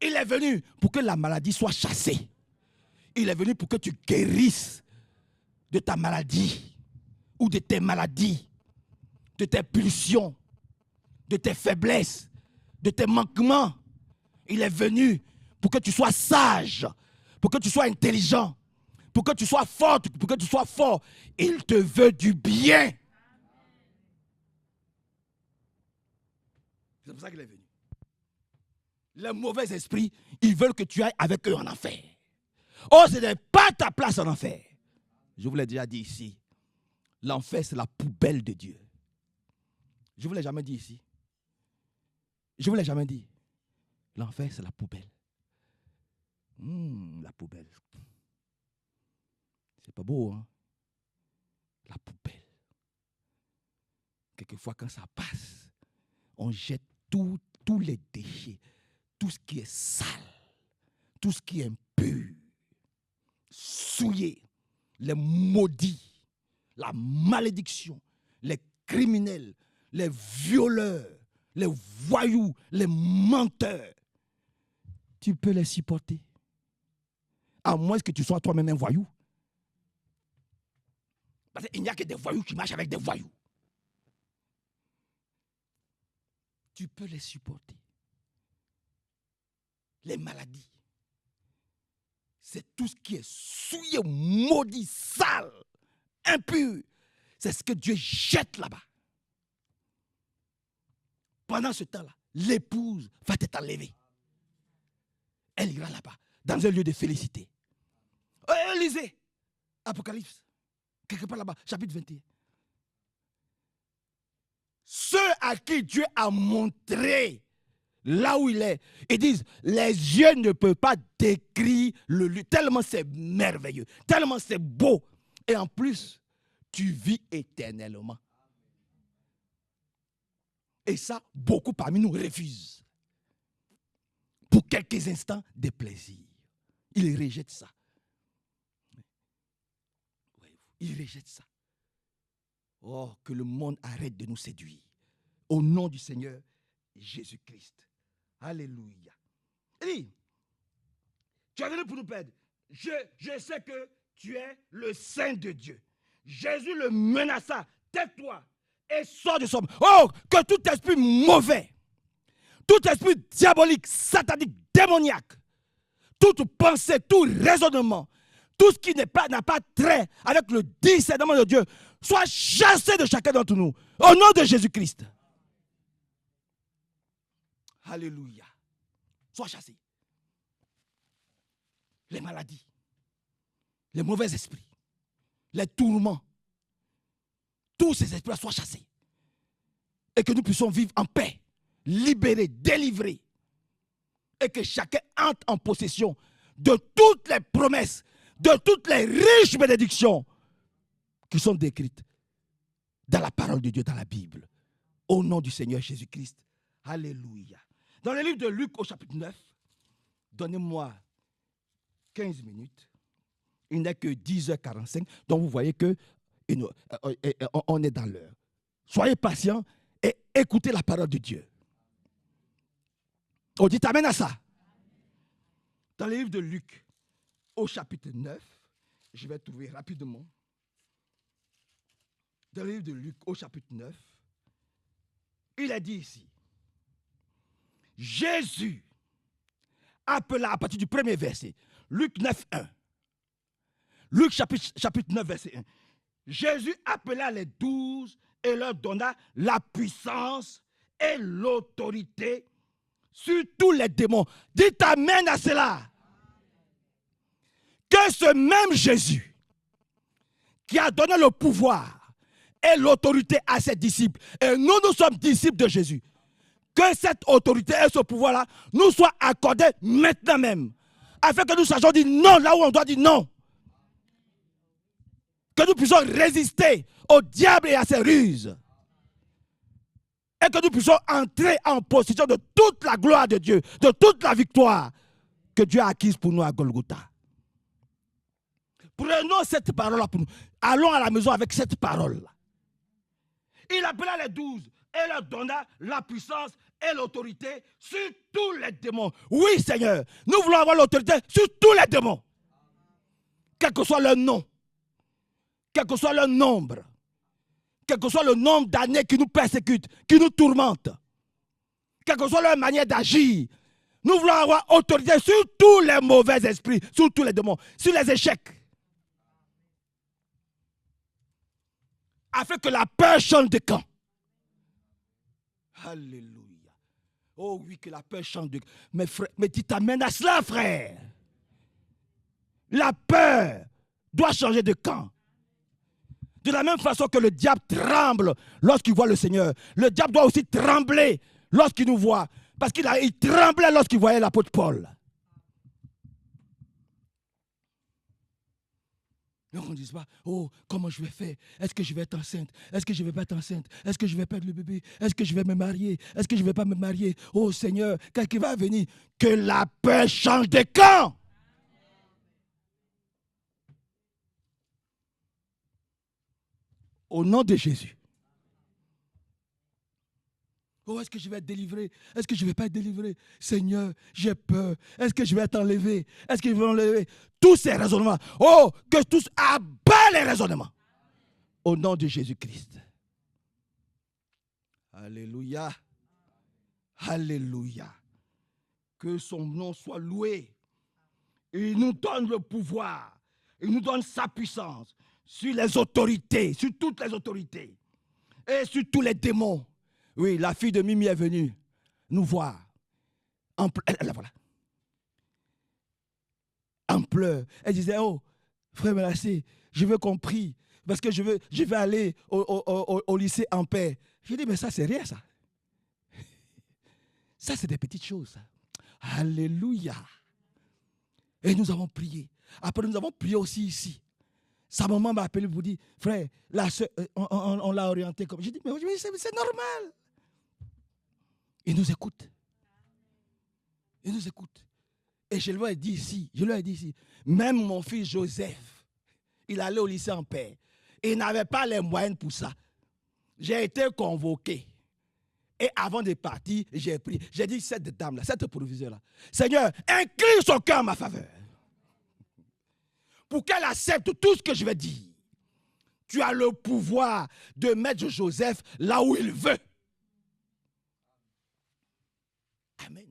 Il est venu pour que la maladie soit chassée. Il est venu pour que tu guérisses de ta maladie ou de tes maladies, de tes pulsions, de tes faiblesses, de tes manquements. Il est venu pour que tu sois sage, pour que tu sois intelligent, pour que tu sois forte, pour que tu sois fort. Il te veut du bien. C'est pour ça qu'il est venu. Les mauvais esprits, ils veulent que tu ailles avec eux en enfer. Oh, ce n'est pas ta place en enfer. Je vous l'ai déjà dit ici. L'enfer, c'est la poubelle de Dieu. Je ne vous l'ai jamais dit ici. Je ne vous l'ai jamais dit. L'enfer, c'est la poubelle. La poubelle. C'est pas beau, hein? La poubelle. Quelquefois, quand ça passe, on jette tous les déchets, tout ce qui est sale, tout ce qui est impur, souillé, les maudits, la malédiction, les criminels, les violeurs, les voyous, les menteurs. Tu peux les supporter. À moins que tu sois toi-même un voyou. Parce qu'il n'y a que des voyous qui marchent avec des voyous. Tu peux les supporter. Les maladies. C'est tout ce qui est souillé, maudit, sale, impur. C'est ce que Dieu jette là-bas. Pendant ce temps-là, l'épouse va être enlevée. Elle ira là-bas, dans un lieu de félicité. Lisez, Apocalypse, quelque part là-bas, chapitre 21. Ceux à qui Dieu a montré là où il est, ils disent, les yeux ne peuvent pas décrire le lieu, tellement c'est merveilleux, tellement c'est beau. Et en plus, tu vis éternellement. Et ça, beaucoup parmi nous refusent. Pour quelques instants de plaisir. Ils rejettent ça. Ils rejettent ça. Oh, que le monde arrête de nous séduire. Au nom du Seigneur Jésus-Christ. Alléluia. Il dit, tu es venu pour nous perdre. Je sais que tu es le Saint de Dieu. Jésus le menaça. Tais-toi et sors de son... Oh, que tout esprit mauvais, tout esprit diabolique, satanique, démoniaque, toute pensée, tout raisonnement, tout ce qui n'a pas trait avec le discernement de Dieu, soit chassé de chacun d'entre nous. Au nom de Jésus-Christ. Alléluia. Sois chassé. Les maladies, les mauvais esprits, les tourments, tous ces esprits soient chassés. Et que nous puissions vivre en paix, libérés, délivrés. Et que chacun entre en possession de toutes les promesses, de toutes les riches bénédictions qui sont décrites dans la parole de Dieu, dans la Bible. Au nom du Seigneur Jésus-Christ. Alléluia. Dans le livre de Luc au chapitre 9, donnez-moi 15 minutes. Il n'est que 10h45. Donc vous voyez que on est dans l'heure. Soyez patients et écoutez la parole de Dieu. On dit amen à ça. Dans le livre de Luc, au chapitre 9, je vais trouver rapidement. Dans le livre de Luc, au chapitre 9, il a dit ici, Jésus appela à partir du premier verset, Luc 9, 1. Luc chapitre 9, verset 1. Jésus appela les 12 et leur donna la puissance et l'autorité sur tous les démons. Dites amen à cela. Que ce même Jésus qui a donné le pouvoir et l'autorité à ses disciples. Et nous, nous sommes disciples de Jésus. Que cette autorité et ce pouvoir-là nous soient accordés maintenant même. Afin que nous sachions dire non là où on doit dire non. Que nous puissions résister au diable et à ses ruses. Et que nous puissions entrer en possession de toute la gloire de Dieu, de toute la victoire que Dieu a acquise pour nous à Golgotha. Prenons cette parole-là pour nous. Allons à la maison avec cette parole-là. Il appela les 12 et leur donna la puissance et l'autorité sur tous les démons. Oui, Seigneur, nous voulons avoir l'autorité sur tous les démons. Quel que soit leur nom, quel que soit leur nombre, quel que soit le nombre d'années qui nous persécutent, qui nous tourmentent, quelle que soit leur manière d'agir, nous voulons avoir autorité sur tous les mauvais esprits, sur tous les démons, sur les échecs. Afin que la peur change de camp. Alléluia. Oh oui, que la peur change de camp. Mais tu t'amènes à cela, frère. La peur doit changer de camp. De la même façon que le diable tremble lorsqu'il voit le Seigneur, le diable doit aussi trembler lorsqu'il nous voit. Parce qu'il tremblait lorsqu'il voyait l'apôtre Paul. Donc on ne dise pas, oh, comment je vais faire? Est-ce que je vais être enceinte? Est-ce que je ne vais pas être enceinte? Est-ce que je vais perdre le bébé? Est-ce que je vais me marier? Est-ce que je ne vais pas me marier? Oh Seigneur, qu'est-ce qui va venir? Que la peur change de camp. Au nom de Jésus. Oh, est-ce que je vais être délivré? Est-ce que je ne vais pas être délivré? Seigneur, j'ai peur. Est-ce que je vais être enlevé? Est-ce que je vais enlever? Tous ces raisonnements. Oh, que tous abattent les raisonnements. Au nom de Jésus-Christ. Alléluia. Alléluia. Que son nom soit loué. Il nous donne le pouvoir. Il nous donne sa puissance sur les autorités, sur toutes les autorités. Et sur tous les démons. Oui, la fille de Mimi est venue nous voir. Elle, voilà. En pleurs. Elle disait, oh, frère Melassé, je veux qu'on prie. Parce que je vais aller au lycée en paix. Je dis, mais ça, c'est rien, ça. Ça, c'est des petites choses. Ça. Alléluia. Et nous avons prié. Après, nous avons prié aussi ici. Sa maman m'a appelé pour dire, frère, la soeur, on l'a orienté comme. J'ai dit, mais c'est normal. Il nous écoute. Il nous écoute. Et je lui ai dit ici, même mon fils Joseph, il allait au lycée en paix. Il n'avait pas les moyens pour ça. J'ai été convoqué. Et avant de partir, j'ai prié. J'ai dit, cette dame-là, cette proviseure-là, Seigneur, incline son cœur en ma faveur. Pour qu'elle accepte tout ce que je vais dire. Tu as le pouvoir de mettre Joseph là où il veut. Amen.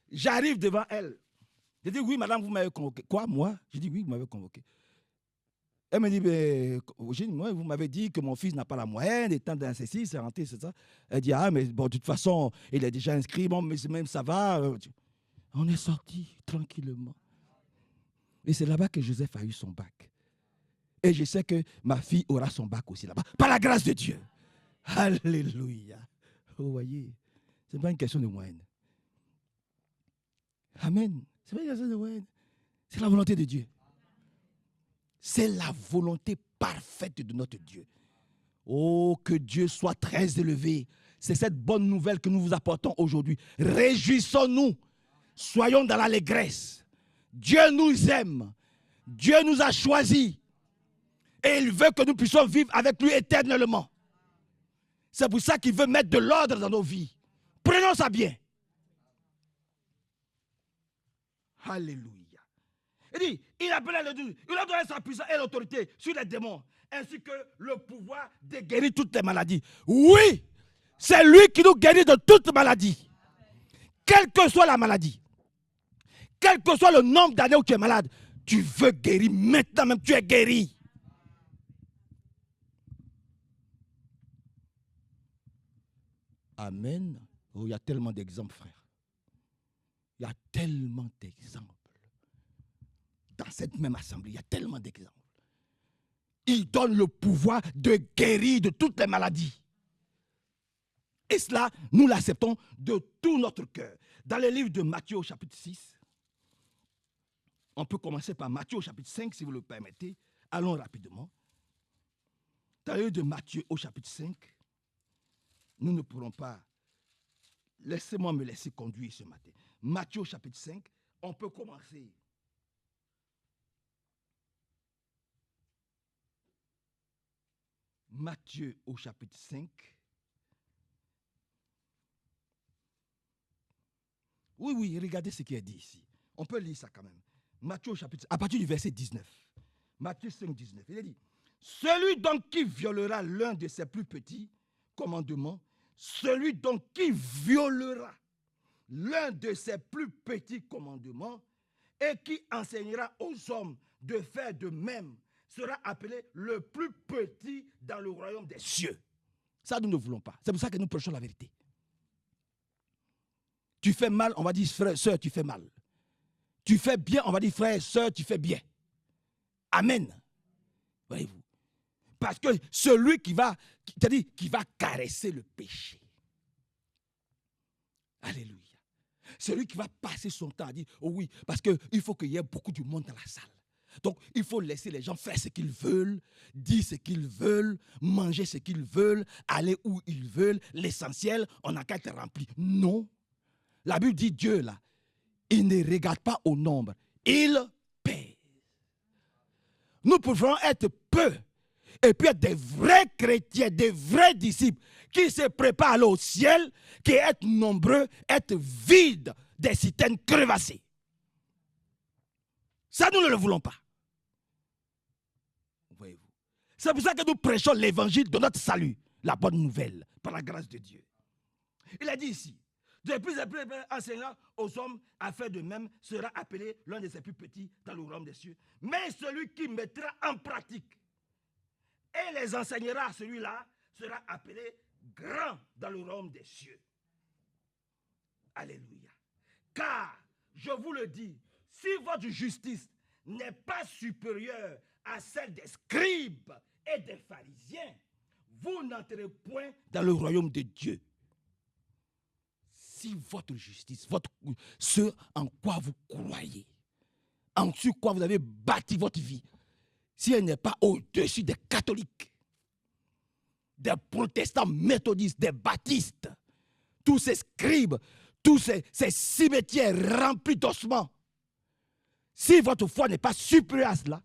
J'arrive devant elle. Je dis, oui, madame, vous m'avez convoqué. Quoi, moi? Je dis, oui, vous m'avez convoqué. Elle me dit, moi, vous m'avez dit que mon fils n'a pas la moyenne, étant dans ceci, c'est rentré, c'est ça. Elle dit, ah, mais bon, de toute façon, il est déjà inscrit, bon, mais même ça va. On est sorti tranquillement. Et c'est là-bas que Joseph a eu son bac. Et je sais que ma fille aura son bac aussi là-bas, par la grâce de Dieu. Alléluia. Vous voyez, ce n'est pas une question de moyenne. Amen. Ce n'est pas une question de moyenne. C'est la volonté de Dieu. C'est la volonté parfaite de notre Dieu. Oh, que Dieu soit très élevé. C'est cette bonne nouvelle que nous vous apportons aujourd'hui. Réjouissons-nous. Soyons dans l'allégresse. Dieu nous aime. Dieu nous a choisis. Et il veut que nous puissions vivre avec lui éternellement. C'est pour ça qu'il veut mettre de l'ordre dans nos vies. Prenons ça bien. Alléluia. Il dit, il appelait les 12, il a donné sa puissance et l'autorité sur les démons, ainsi que le pouvoir de guérir toutes les maladies. Oui, c'est lui qui nous guérit de toutes maladies. Quelle que soit la maladie, quel que soit le nombre d'années où tu es malade, tu veux guérir maintenant même, tu es guéri. Amen. Oh, il y a tellement d'exemples, frère. Il y a tellement d'exemples. Dans cette même assemblée, il y a tellement d'exemples. Il donne le pouvoir de guérir de toutes les maladies. Et cela, nous l'acceptons de tout notre cœur. Dans le livre de Matthieu au chapitre 6, on peut commencer par Matthieu au chapitre 5, si vous le permettez. Allons rapidement. Dans le livre de Matthieu au chapitre 5, nous ne pourrons pas... Laissez-moi me laisser conduire ce matin. Matthieu au chapitre 5, on peut commencer. Matthieu au chapitre 5. Oui, regardez ce qui est dit ici. On peut lire ça quand même. Matthieu au chapitre 5, à partir du verset 19. Matthieu 5, 19. Il est dit, celui donc qui violera l'un de ses plus petits commandements, celui donc qui violera l'un de ses plus petits commandements et qui enseignera aux hommes de faire de même, sera appelé le plus petit dans le royaume des cieux. Ça, nous ne voulons pas. C'est pour ça que nous prêchons la vérité. Tu fais mal, on va dire frère, sœur, tu fais mal. Tu fais bien, on va dire frère, sœur, tu fais bien. Amen. Voyez-vous. Parce que celui qui va caresser le péché. Alléluia. Celui qui va passer son temps à dire, oh oui, parce qu'il faut qu'il y ait beaucoup de monde dans la salle. Donc, il faut laisser les gens faire ce qu'ils veulent, dire ce qu'ils veulent, manger ce qu'ils veulent, aller où ils veulent. L'essentiel, on n'a qu'à être rempli. Non. La Bible dit Dieu, là, il ne regarde pas au nombre. Il pèse. Nous pouvons être peu et puis être des vrais chrétiens, des vrais disciples qui se préparent à aller au ciel, qui être nombreux, être vides des citernes crevassées. Ça, nous ne le voulons pas. Voyez-vous. C'est pour ça que nous prêchons l'évangile de notre salut, la bonne nouvelle, par la grâce de Dieu. Il a dit ici, de plus en plus enseignant aux hommes à faire de même sera appelé l'un de ses plus petits dans le royaume des cieux. Mais celui qui mettra en pratique et les enseignera à celui-là sera appelé grand dans le royaume des cieux. Alléluia. Car, je vous le dis, si votre justice n'est pas supérieure à celle des scribes et des pharisiens, vous n'entrez point dans le royaume de Dieu. Si votre justice, ce en quoi vous croyez, en sur quoi vous avez bâti votre vie, si elle n'est pas au-dessus des catholiques, des protestants méthodistes, des baptistes, tous ces scribes, tous ces cimetières remplis d'ossements, si votre foi n'est pas supérieure à cela,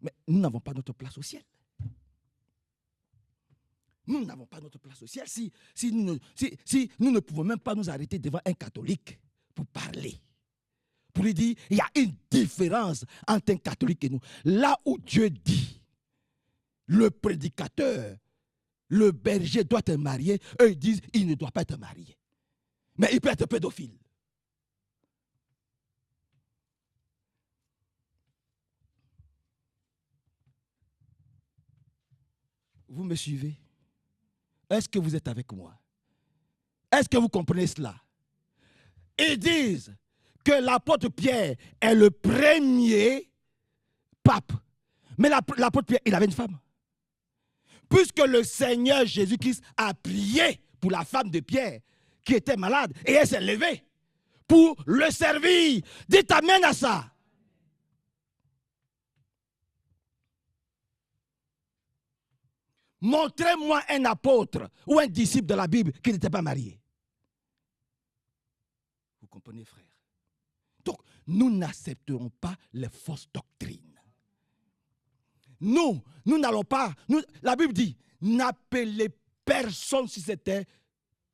mais nous n'avons pas notre place au ciel. Nous n'avons pas notre place au ciel si nous ne pouvons même pas nous arrêter devant un catholique pour parler. Pour lui dire, il y a une différence entre un catholique et nous. Là où Dieu dit, le prédicateur, le berger doit être marié, eux ils disent, il ne doit pas être marié. Mais il peut être pédophile. Vous me suivez? Est-ce que vous êtes avec moi? Est-ce que vous comprenez cela? Ils disent que l'apôtre Pierre est le premier pape. Mais l'apôtre Pierre, il avait une femme. Puisque le Seigneur Jésus-Christ a prié pour la femme de Pierre qui était malade et elle s'est levée pour le servir. Dites amen à ça. Montrez-moi un apôtre ou un disciple de la Bible qui n'était pas marié. Vous comprenez, frère? Donc, nous n'accepterons pas les fausses doctrines. Nous n'allons pas. La Bible dit, n'appelez personne si c'était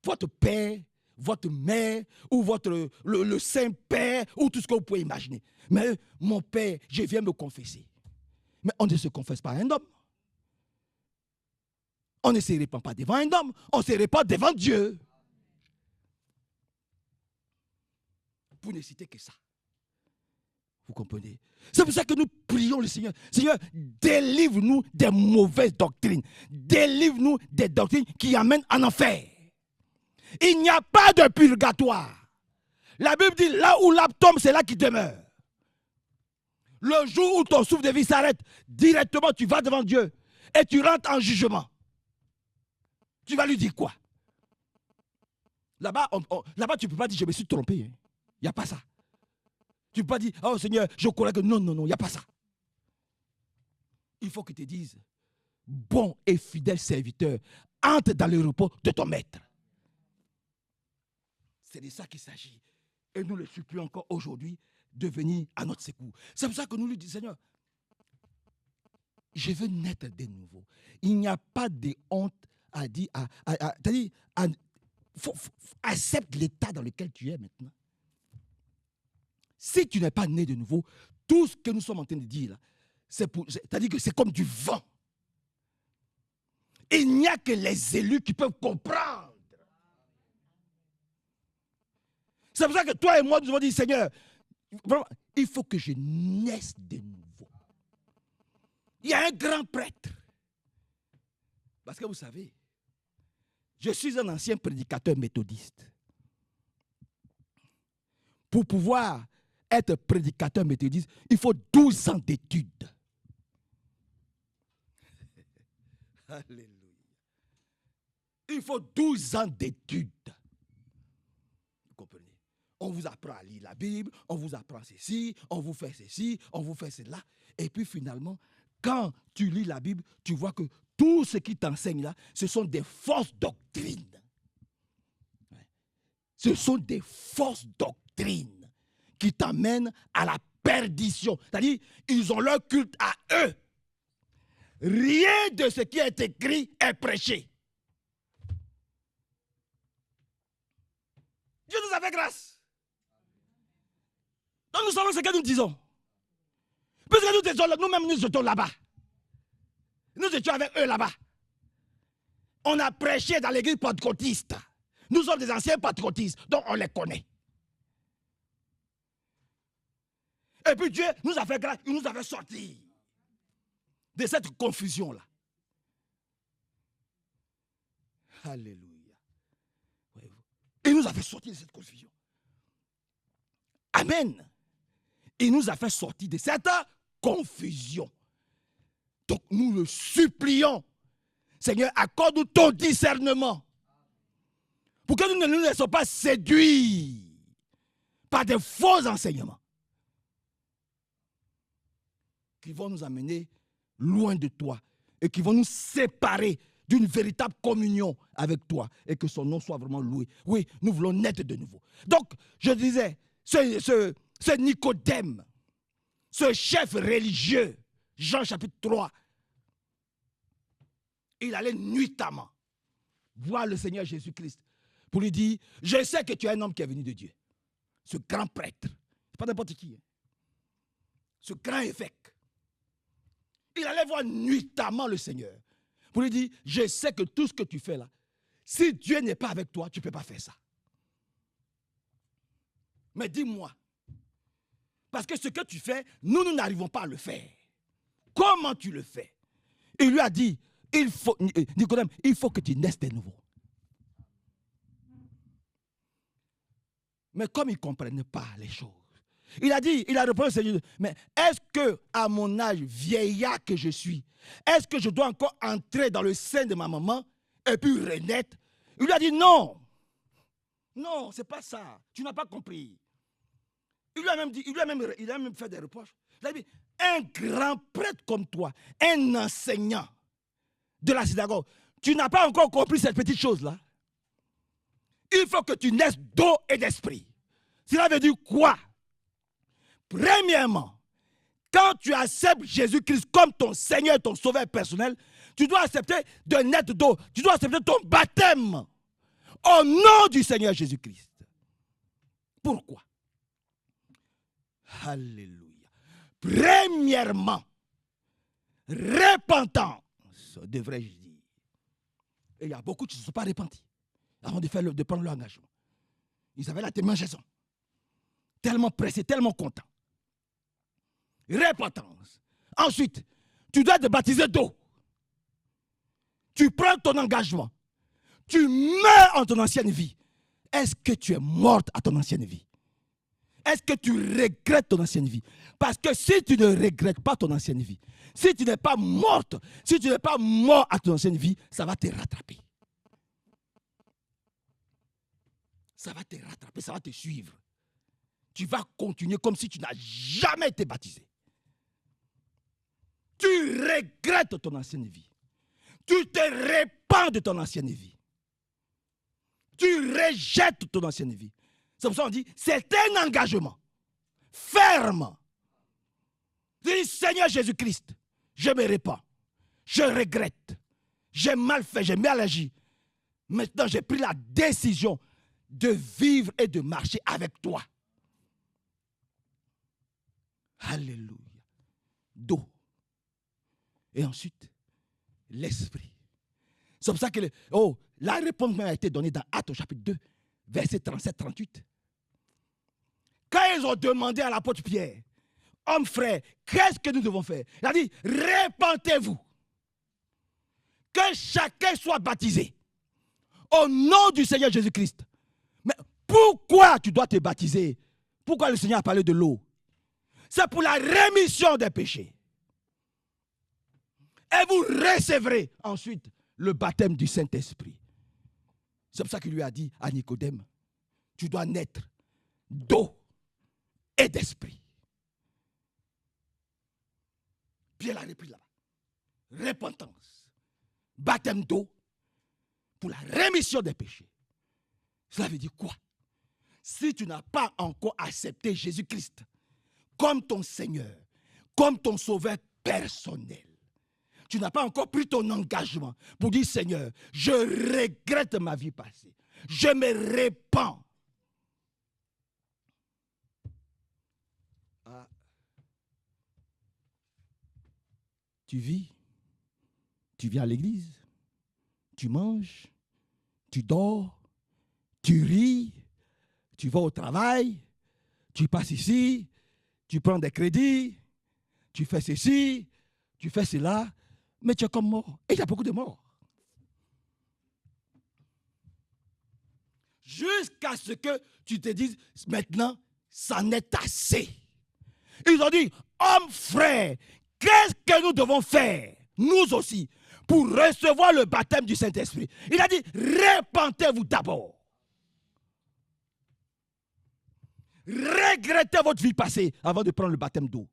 votre père, votre mère, ou le Saint-Père, ou tout ce que vous pouvez imaginer. Mais mon père, je viens me confesser. Mais on ne se confesse pas à un homme. On ne se répand pas devant un homme, on se répand devant Dieu. Pour ne citer que ça. Vous comprenez? C'est pour ça que nous prions le Seigneur. Seigneur, délivre-nous des mauvaises doctrines. Délivre-nous des doctrines qui amènent en enfer. Il n'y a pas de purgatoire. La Bible dit, là où l'âme tombe, c'est là qu'il demeure. Le jour où ton souffle de vie s'arrête, directement tu vas devant Dieu et tu rentres en jugement. Tu vas lui dire quoi? Là-bas, tu ne peux pas dire je me suis trompé. Il n'y a pas ça. Tu ne peux pas dire oh Seigneur, je crois que non, il n'y a pas ça. Il faut que tu te dises bon et fidèle serviteur, entre dans le repos de ton maître. C'est de ça qu'il s'agit. Et nous le supplions encore aujourd'hui de venir à notre secours. C'est pour ça que nous lui disons Seigneur, je veux naître de nouveau. Il n'y a pas de honte à dire. Accepte l'état dans lequel tu es maintenant. Si tu n'es pas né de nouveau, tout ce que nous sommes en train de dire, c'est-à-dire que c'est comme du vent. Il n'y a que les élus qui peuvent comprendre. C'est pour ça que toi et moi, nous avons dit, Seigneur, vraiment, il faut que je naisse de nouveau. Il y a un grand prêtre. Parce que vous savez, je suis un ancien prédicateur méthodiste. Pour pouvoir être prédicateur méthodiste, il faut 12 ans d'études. Alléluia. Il faut 12 ans d'études. Vous comprenez? On vous apprend à lire la Bible, on vous apprend ceci, on vous fait ceci, on vous fait cela. Et puis finalement, quand tu lis la Bible, tu vois que tout ce qui t'enseigne là, ce sont des fausses doctrines. Ce sont des fausses doctrines qui t'amènent à la perdition. C'est-à-dire, ils ont leur culte à eux. Rien de ce qui est écrit est prêché. Dieu nous a fait grâce. Donc nous savons ce que nous disons. Puisque nous étions là, nous-mêmes nous étions là-bas. Nous étions avec eux là-bas. On a prêché dans l'église pentecôtiste. Nous sommes des anciens pentecôtistes, donc on les connaît. Et puis Dieu nous a fait grâce, il nous a fait sortir de cette confusion-là. Alléluia. Il nous a fait sortir de cette confusion. Amen. Il nous a fait sortir de cette confusion. Donc nous le supplions. Seigneur, accorde-nous ton discernement. Pour que nous ne nous laissons pas séduire par des faux enseignements qui vont nous amener loin de toi et qui vont nous séparer d'une véritable communion avec toi et que son nom soit vraiment loué. Oui, nous voulons naître de nouveau. Donc, je disais, ce Nicodème, ce chef religieux, Jean chapitre 3, il allait nuitamment voir le Seigneur Jésus-Christ pour lui dire, je sais que tu es un homme qui est venu de Dieu. Ce grand prêtre, pas n'importe qui. Ce grand évêque. Il allait voir nuitamment le Seigneur pour lui dire, je sais que tout ce que tu fais là, si Dieu n'est pas avec toi, tu ne peux pas faire ça. Mais dis-moi, parce que ce que tu fais, nous n'arrivons pas à le faire. Comment tu le fais? Il lui a dit, Nicodème, il faut que tu naisses de nouveau. Mais comme il ne comprenait pas les choses, il a répondu au Seigneur, mais est-ce que à mon âge vieillard que je suis, est-ce que je dois encore entrer dans le sein de ma maman et puis renaître? Il lui a dit non. Non, c'est pas ça. Tu n'as pas compris. Il lui a même fait des reproches. Il a dit, un grand prêtre comme toi, un enseignant de la synagogue, tu n'as pas encore compris cette petite chose-là. Il faut que tu naisses d'eau et d'esprit. Cela veut dire quoi? Premièrement, quand tu acceptes Jésus-Christ comme ton Seigneur et ton Sauveur personnel, tu dois accepter de naître d'eau. Tu dois accepter ton baptême au nom du Seigneur Jésus-Christ. Pourquoi? Alléluia. Premièrement, repentance, devrais-je dire. Et il y a beaucoup qui ne se sont pas repentis avant de prendre leur engagement. Ils avaient la démangeaison. Tellement pressés, tellement contents. Repentance. Ensuite, tu dois te baptiser d'eau. Tu prends ton engagement. Tu meurs en ton ancienne vie. Est-ce que tu es morte à ton ancienne vie? est-ce que tu regrettes ton ancienne vie? Parce que si tu ne regrettes pas ton ancienne vie, si tu n'es pas morte, si tu n'es pas mort à ton ancienne vie, ça va te rattraper. Ça va te rattraper, ça va te suivre. Tu vas continuer comme si tu n'as jamais été baptisé. Tu regrettes ton ancienne vie. Tu te répands de ton ancienne vie. Tu rejettes ton ancienne vie. C'est pour ça qu'on dit, c'est un engagement ferme. Tu dis, Seigneur Jésus-Christ, je me répands. Je regrette. J'ai mal fait, j'ai mal agi. Maintenant, j'ai pris la décision de vivre et de marcher avec toi. Alléluia. Dos. Et ensuite, l'esprit. C'est pour ça que la réponse m'a été donnée dans Actes au chapitre 2, verset 37-38. Quand ils ont demandé à l'apôtre Pierre, homme frère, qu'est-ce que nous devons faire? Il a dit, répentez-vous. Que chacun soit baptisé au nom du Seigneur Jésus-Christ. Mais pourquoi tu dois te baptiser? Pourquoi le Seigneur a parlé de l'eau? C'est pour la rémission des péchés. Et vous recevrez ensuite le baptême du Saint-Esprit. C'est pour ça qu'il lui a dit à Nicodème, tu dois naître d'eau et d'esprit. Pierre l'a repris là-bas. Repentance. Baptême d'eau pour la rémission des péchés. Cela veut dire quoi? Si tu n'as pas encore accepté Jésus-Christ comme ton Seigneur, comme ton Sauveur personnel, tu n'as pas encore pris ton engagement pour dire, Seigneur, je regrette ma vie passée. Je me répands. Ah. Tu vis, tu viens à l'église, tu manges, tu dors, tu ris, tu vas au travail, tu passes ici, tu prends des crédits, tu fais ceci, tu fais cela, mais tu es comme mort. Et il y a beaucoup de morts. Jusqu'à ce que tu te dises, maintenant, ça n'est assez. Ils ont dit, homme frère, qu'est-ce que nous devons faire, nous aussi, pour recevoir le baptême du Saint-Esprit? Il a dit, repentez-vous d'abord. Regrettez votre vie passée avant de prendre le baptême d'eau.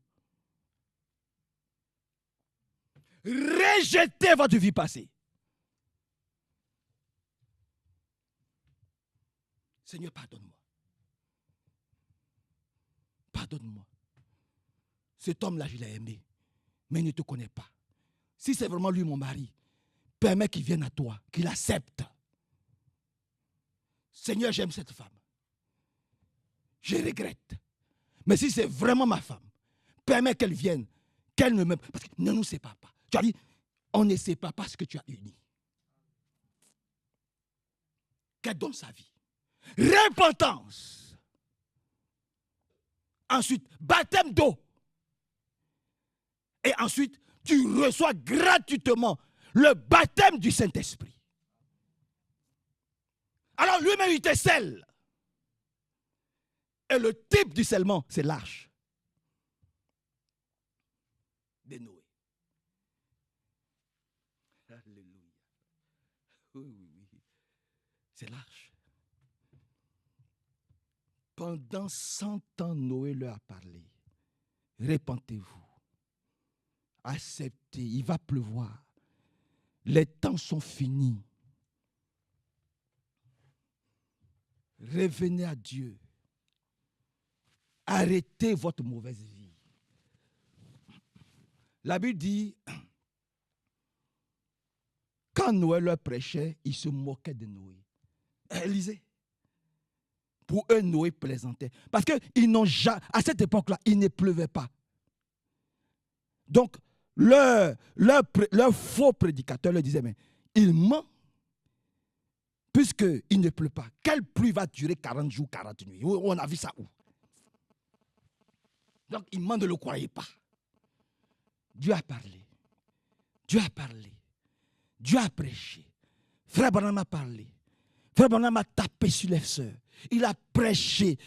Rejetez votre vie passée. Seigneur, pardonne-moi. Pardonne-moi. Cet homme-là, je l'ai aimé, mais il ne te connaît pas. Si c'est vraiment lui mon mari, permets qu'il vienne à toi, qu'il accepte. Seigneur, j'aime cette femme. Je regrette. Mais si c'est vraiment ma femme, permets qu'elle vienne, qu'elle ne m'aime pas. Parce qu'elle ne nous sépare pas. Tu as dit, on ne sépare pas ce que tu as uni. Qu'elle donne sa vie. Repentance. Ensuite, baptême d'eau. Et ensuite, tu reçois gratuitement le baptême du Saint-Esprit. Alors lui-même, il te scelle. Et le type du scellement, c'est l'arche de Noé. Alléluia. Oui. C'est l'arche. Pendant 100 ans, Noé leur a parlé. Répentez-vous. Acceptez. Il va pleuvoir. Les temps sont finis. Revenez à Dieu. Arrêtez votre mauvaise vie. La Bible dit, quand Noé leur prêchait, ils se moquaient de Noé. Lisez. Pour eux, Noé plaisantait. Parce qu'à cette époque-là, il ne pleuvait pas. Donc, leur faux prédicateur leur disait, mais il ment, puisqu'il ne pleut pas. Quelle pluie va durer 40 jours, 40 nuits? On a vu ça où? Donc, il ment, ne le croyez pas. Dieu a parlé. Dieu a parlé. Dieu a prêché. Frère Branham a parlé. Frère Branham a tapé sur les sœurs. Il a prêché.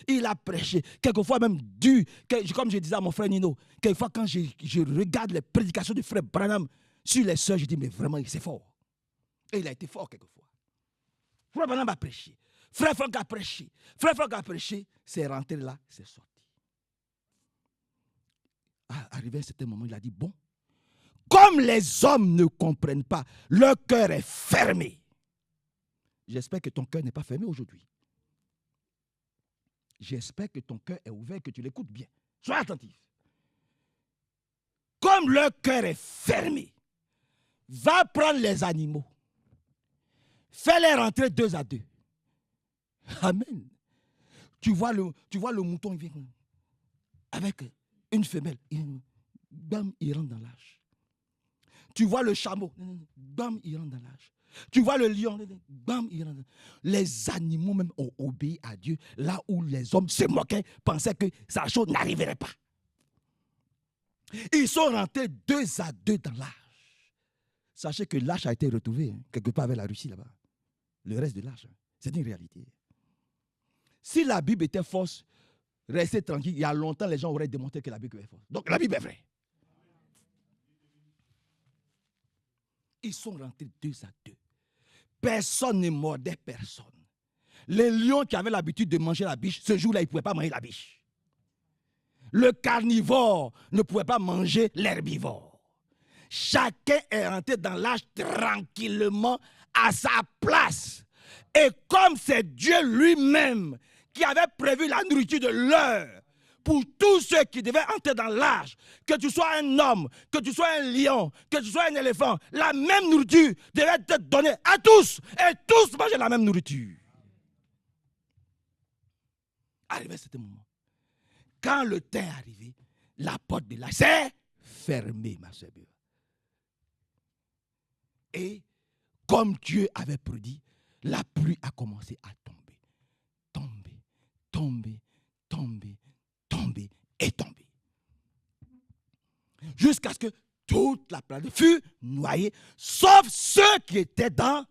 Quelquefois même dur. Comme je disais à mon frère Nino, quelquefois quand je regarde les prédications du frère Branham sur les sœurs, je dis, mais vraiment, c'est fort. Et il a été fort quelquefois. Frère Branham a prêché. Frère Franck a prêché. C'est rentré là, c'est sorti. Arrivé à un certain moment, il a dit, bon, comme les hommes ne comprennent pas, leur cœur est fermé. J'espère que ton cœur n'est pas fermé aujourd'hui. J'espère que ton cœur est ouvert, que tu l'écoutes bien. Sois attentif. Comme leur cœur est fermé, va prendre les animaux. Fais-les rentrer 2 à 2. Amen. Tu vois le mouton, il vient avec une femelle. Bam, il rentre dans l'âge. Tu vois le chameau. Bam, il rentre dans l'âge. Tu vois le lion. Bam, il rentre. Les animaux même ont obéi à Dieu. Là où les hommes se moquaient, pensaient que sa chose n'arriverait pas. Ils sont rentrés 2 à 2 dans l'âge. Sachez que l'âge a été retrouvé quelque part avec la Russie là-bas. Le reste de l'âge. C'est une réalité. Si la Bible était fausse, restez tranquille. Il y a longtemps, les gens auraient démontré que la Bible est fausse. Donc la Bible est vraie. Ils sont rentrés 2 à 2. Personne ne mordait personne. Les lions qui avaient l'habitude de manger la biche, ce jour-là, ils ne pouvaient pas manger la biche. Le carnivore ne pouvait pas manger l'herbivore. Chacun est rentré dans l'âge tranquillement à sa place. Et comme c'est Dieu lui-même qui avait prévu la nourriture de l'heure pour tous ceux qui devaient entrer dans l'âge, que tu sois un homme, que tu sois un lion, que tu sois un éléphant, la même nourriture devait être donnée à tous. Et tous mangeaient la même nourriture. Arrivé à ce moment, quand le temps est arrivé, la porte de l'âge s'est fermée, ma soeur. Et comme Dieu avait prédit, la pluie a commencé à tomber. Jusqu'à ce que toute la planète fût noyée, sauf ceux qui étaient dans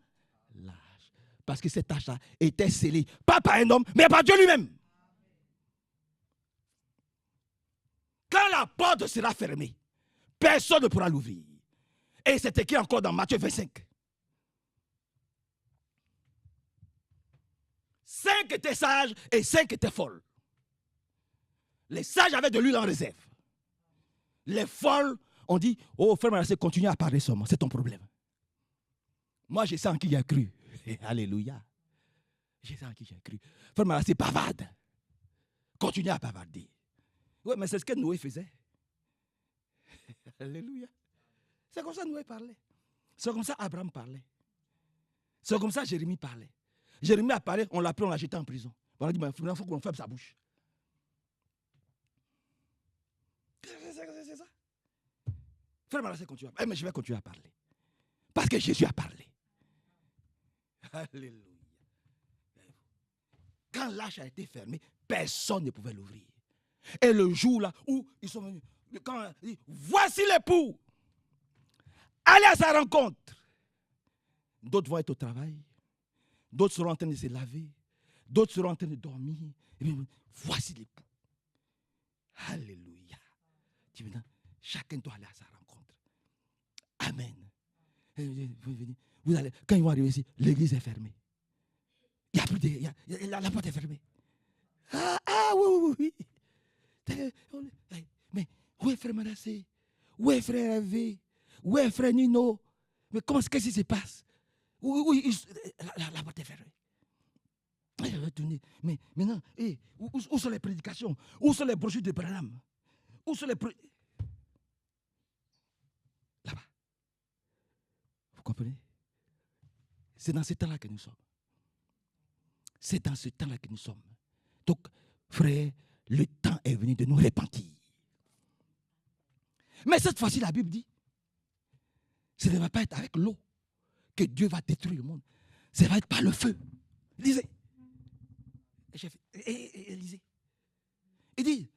l'âge. Parce que cet âge-là était scellé, pas par un homme, mais par Dieu lui-même. Quand la porte sera fermée, personne ne pourra l'ouvrir. Et c'est écrit encore dans Matthieu 25. 5 étaient sages et 5 étaient folles. Les sages avaient de l'huile en réserve. Les folles ont dit, oh frère Manassé, continue à parler seulement, c'est ton problème. Moi, je sais en qui j'ai cru. Alléluia. Je sais en qui j'ai cru. Frère Manassé, bavarde. Continue à bavarder. Oui, mais c'est ce que Noé faisait. Alléluia. C'est comme ça que Noé parlait. C'est comme ça qu'Abraham parlait. C'est comme ça que Jérémie parlait. Jérémie a parlé, on l'a pris, on l'a jeté en prison. On a dit, il faut qu'on ferme sa bouche. C'est ça. Frère Manassé, continue à parler. Mais je vais continuer à parler. Parce que Jésus a parlé. Alléluia. Quand l'âge a été fermé, personne ne pouvait l'ouvrir. Et le jour là où ils sont venus, quand il dit, voici l'époux, allez à sa rencontre. D'autres vont être au travail, d'autres seront en train de se laver, d'autres seront en train de dormir. Et bien, voici l'époux. Alléluia. Chacun doit aller à sa rencontre. Amen. Vous allez, quand ils vont arriver ici, l'église est fermée. Il n'y a plus de. La porte est fermée. Oui. Mais où est frère Manassé? Où est frère Hervé? Où est frère Nino? Mais qu'est-ce qui se passe? La porte est fermée. Mais maintenant, où sont les prédications? Où sont les brochures de Branham? Où sont les là-bas. Vous comprenez? C'est dans ce temps-là que nous sommes. C'est dans ce temps-là que nous sommes. Donc, frère, le temps est venu de nous repentir. Mais cette fois-ci, la Bible dit, ce ne va pas être avec l'eau que Dieu va détruire le monde. Ça va être par le feu. Lisez. Lisez. Il dit,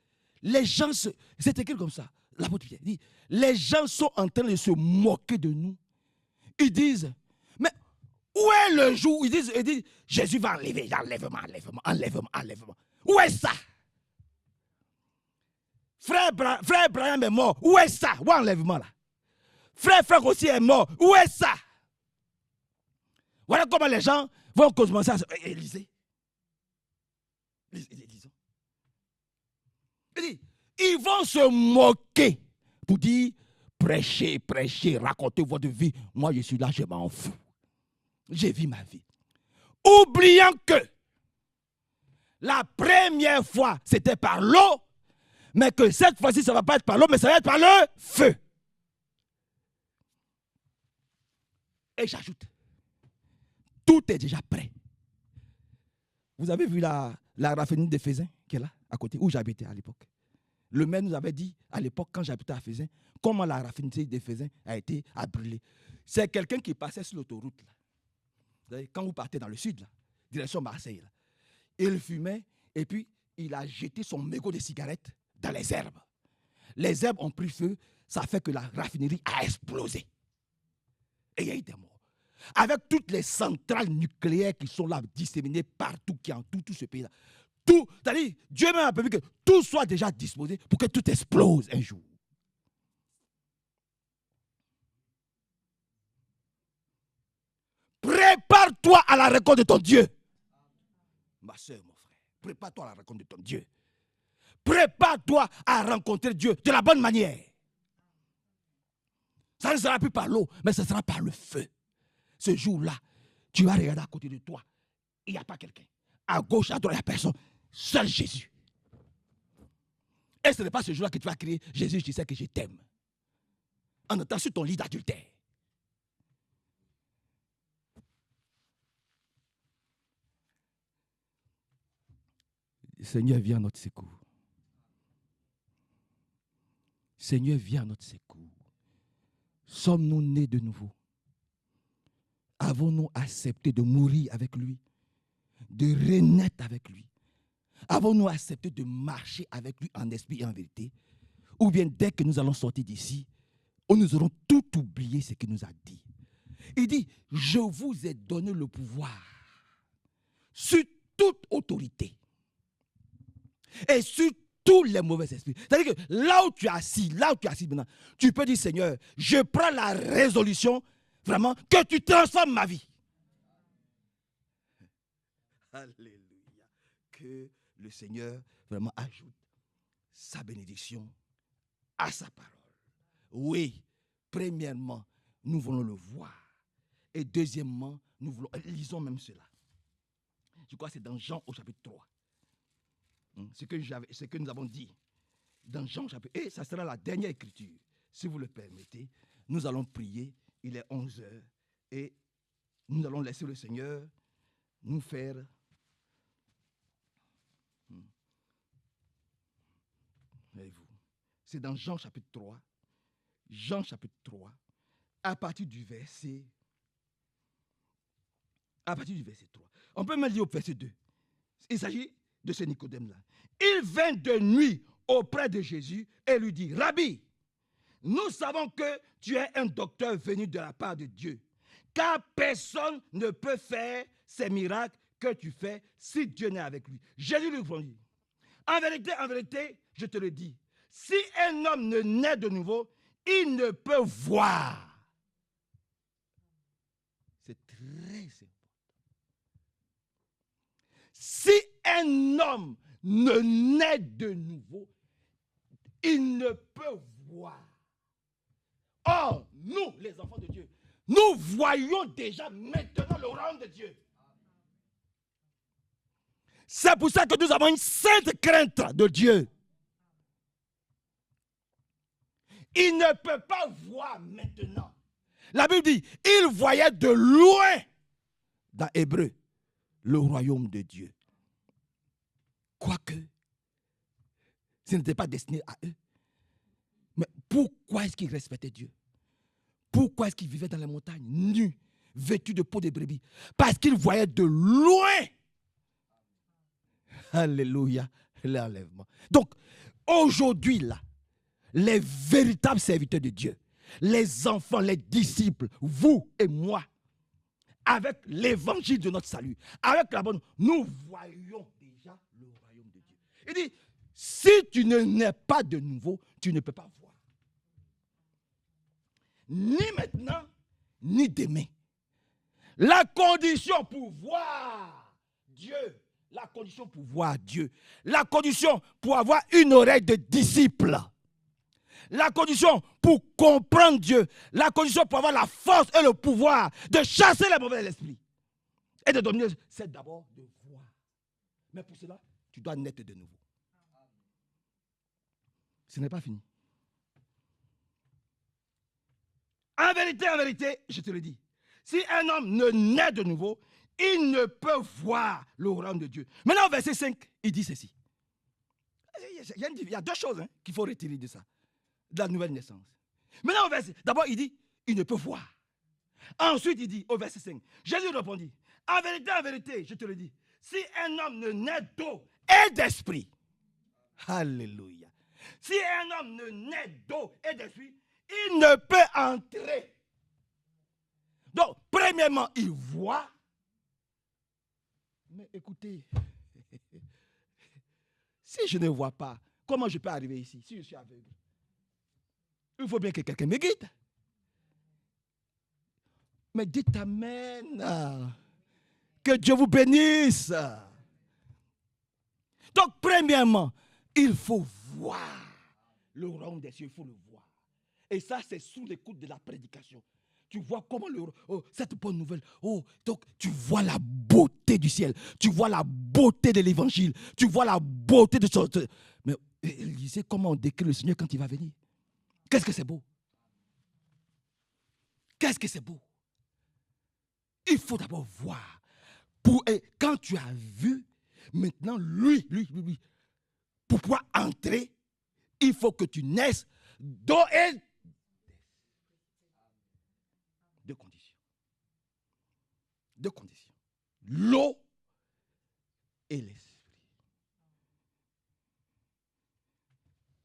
les gens, c'est écrit comme ça, l'apôtre Pierre dit, les gens sont en train de se moquer de nous. Ils disent, mais où Où est le jour où ils disent Jésus va enlever, enlèvement. Où est ça? Frère Brian est mort. Où est ça? Où est l'enlèvement là? Frère Franck aussi est mort. Où est ça? Voilà comment les gens vont commencer à se... Lisez. Lisons. Ils vont se moquer pour dire prêchez, racontez votre vie. Moi, je suis là, je m'en fous. J'ai vu ma vie. Oubliant que la première fois, c'était par l'eau, mais que cette fois-ci, ça ne va pas être par l'eau, mais ça va être par le feu. Et j'ajoute, tout est déjà prêt. Vous avez vu la raffinerie de Faisin qui est là, à côté, où j'habitais à l'époque. Le maire nous avait dit, à l'époque, quand j'habitais à Faisin, comment la raffinerie de Faisin a brûlé. C'est quelqu'un qui passait sur l'autoroute. Quand vous partez dans le sud, là, direction Marseille, là, il fumait et puis il a jeté son mégot de cigarette dans les herbes. Les herbes ont pris feu, ça fait que la raffinerie a explosé. Et il y a eu des morts. Avec toutes les centrales nucléaires qui sont là, disséminées partout, qui entourent tout ce pays-là. Tout, c'est-à-dire, Dieu même a permis que tout soit déjà disposé pour que tout explose un jour. Prépare-toi à la rencontre de ton Dieu. Ma soeur, mon frère, prépare-toi à la rencontre de ton Dieu. Prépare-toi à rencontrer Dieu de la bonne manière. Ça ne sera plus par l'eau, mais ce sera par le feu. Ce jour-là, tu vas regarder à côté de toi. Il n'y a pas quelqu'un. À gauche, à droite, il n'y a personne. Seul Jésus. Et ce n'est pas ce jour-là que tu vas crier, Jésus, je sais que je t'aime. En étant sur ton lit d'adultère. Seigneur, viens à notre secours. Seigneur, viens à notre secours. Sommes-nous nés de nouveau? Avons-nous accepté de mourir avec lui? De renaître avec lui? Avons-nous accepté de marcher avec lui en esprit et en vérité? Ou bien dès que nous allons sortir d'ici, nous aurons tout oublié ce qu'il nous a dit. Il dit, je vous ai donné le pouvoir sur toute autorité et sur tous les mauvais esprits. C'est-à-dire que là où tu es assis maintenant, tu peux dire, Seigneur, je prends la résolution vraiment que tu transformes ma vie. Alléluia. Que le Seigneur vraiment ajoute sa bénédiction à sa parole. Oui, premièrement, nous voulons le voir. Et deuxièmement, nous voulons, lisons même cela. Je crois que c'est dans Jean au chapitre 3. Ce que nous avons dit dans Jean chapitre. Et ça sera la dernière écriture. Si vous le permettez, nous allons prier. Il est 11h. Et nous allons laisser le Seigneur nous faire. Voyez-vous. C'est dans Jean chapitre 3. Jean chapitre 3. À partir du verset 3. On peut même lire au verset 2. Il s'agit de ce Nicodème-là. Il vint de nuit auprès de Jésus et lui dit, Rabbi, nous savons que tu es un docteur venu de la part de Dieu, car personne ne peut faire ces miracles que tu fais si Dieu n'est avec lui. Jésus lui répondit, en vérité, je te le dis, si un homme ne naît de nouveau, il ne peut voir. C'est très important. Si un homme ne naît de nouveau, il ne peut voir. Or, nous, les enfants de Dieu, nous voyons déjà maintenant le royaume de Dieu. C'est pour ça que nous avons une sainte crainte de Dieu. Il ne peut pas voir maintenant. La Bible dit, il voyait de loin, dans Hébreu, le royaume de Dieu. Quoique, ce n'était pas destiné à eux. Mais pourquoi est-ce qu'ils respectaient Dieu? Pourquoi est-ce qu'ils vivaient dans les montagnes, nus, vêtus de peau de brebis? Parce qu'ils voyaient de loin. Alléluia, l'enlèvement. Donc, aujourd'hui, là, les véritables serviteurs de Dieu, les enfants, les disciples, vous et moi, avec l'évangile de notre salut, avec la bonne, nous voyons déjà le royaume de Dieu. Il dit, si tu ne nais pas de nouveau, tu ne peux pas voir. Ni maintenant, ni demain. La condition pour voir Dieu, la condition pour voir Dieu, la condition pour avoir une oreille de disciple, la condition pour comprendre Dieu, la condition pour avoir la force et le pouvoir de chasser les mauvais esprits et de dominer, c'est d'abord de voir. Mais pour cela, tu dois naître de nouveau. Ce n'est pas fini. En vérité, je te le dis, si un homme ne naît de nouveau, il ne peut voir le royaume de Dieu. Maintenant, au verset 5, il dit ceci. Il y a deux choses qu'il faut retirer de ça, de la nouvelle naissance. Maintenant, au verset, d'abord, il dit, il ne peut voir. Ensuite, il dit, au verset 5, Jésus répondit, en vérité, je te le dis, si un homme ne naît d'eau et d'esprit, alléluia, si un homme ne naît d'eau et d'esprit, il ne peut entrer. Donc, premièrement, il voit. Mais écoutez, si je ne vois pas, comment je peux arriver ici si je suis aveugle? Il faut bien que quelqu'un me guide. Mais dites Amen. Que Dieu vous bénisse. Donc, premièrement, il faut voir le royaume des cieux, il faut le voir. Et ça, c'est sous l'écoute de la prédication. Tu vois comment cette bonne nouvelle, donc tu vois la beauté du ciel, tu vois la beauté de l'évangile, tu vois la beauté de son... Mais il disait comment on décrit le Seigneur quand il va venir. Qu'est-ce que c'est beau? Qu'est-ce que c'est beau? Il faut d'abord voir. Et quand tu as vu, maintenant, lui, pour pouvoir entrer, il faut que tu naisses d'eau et deux conditions. Deux conditions. L'eau et l'esprit.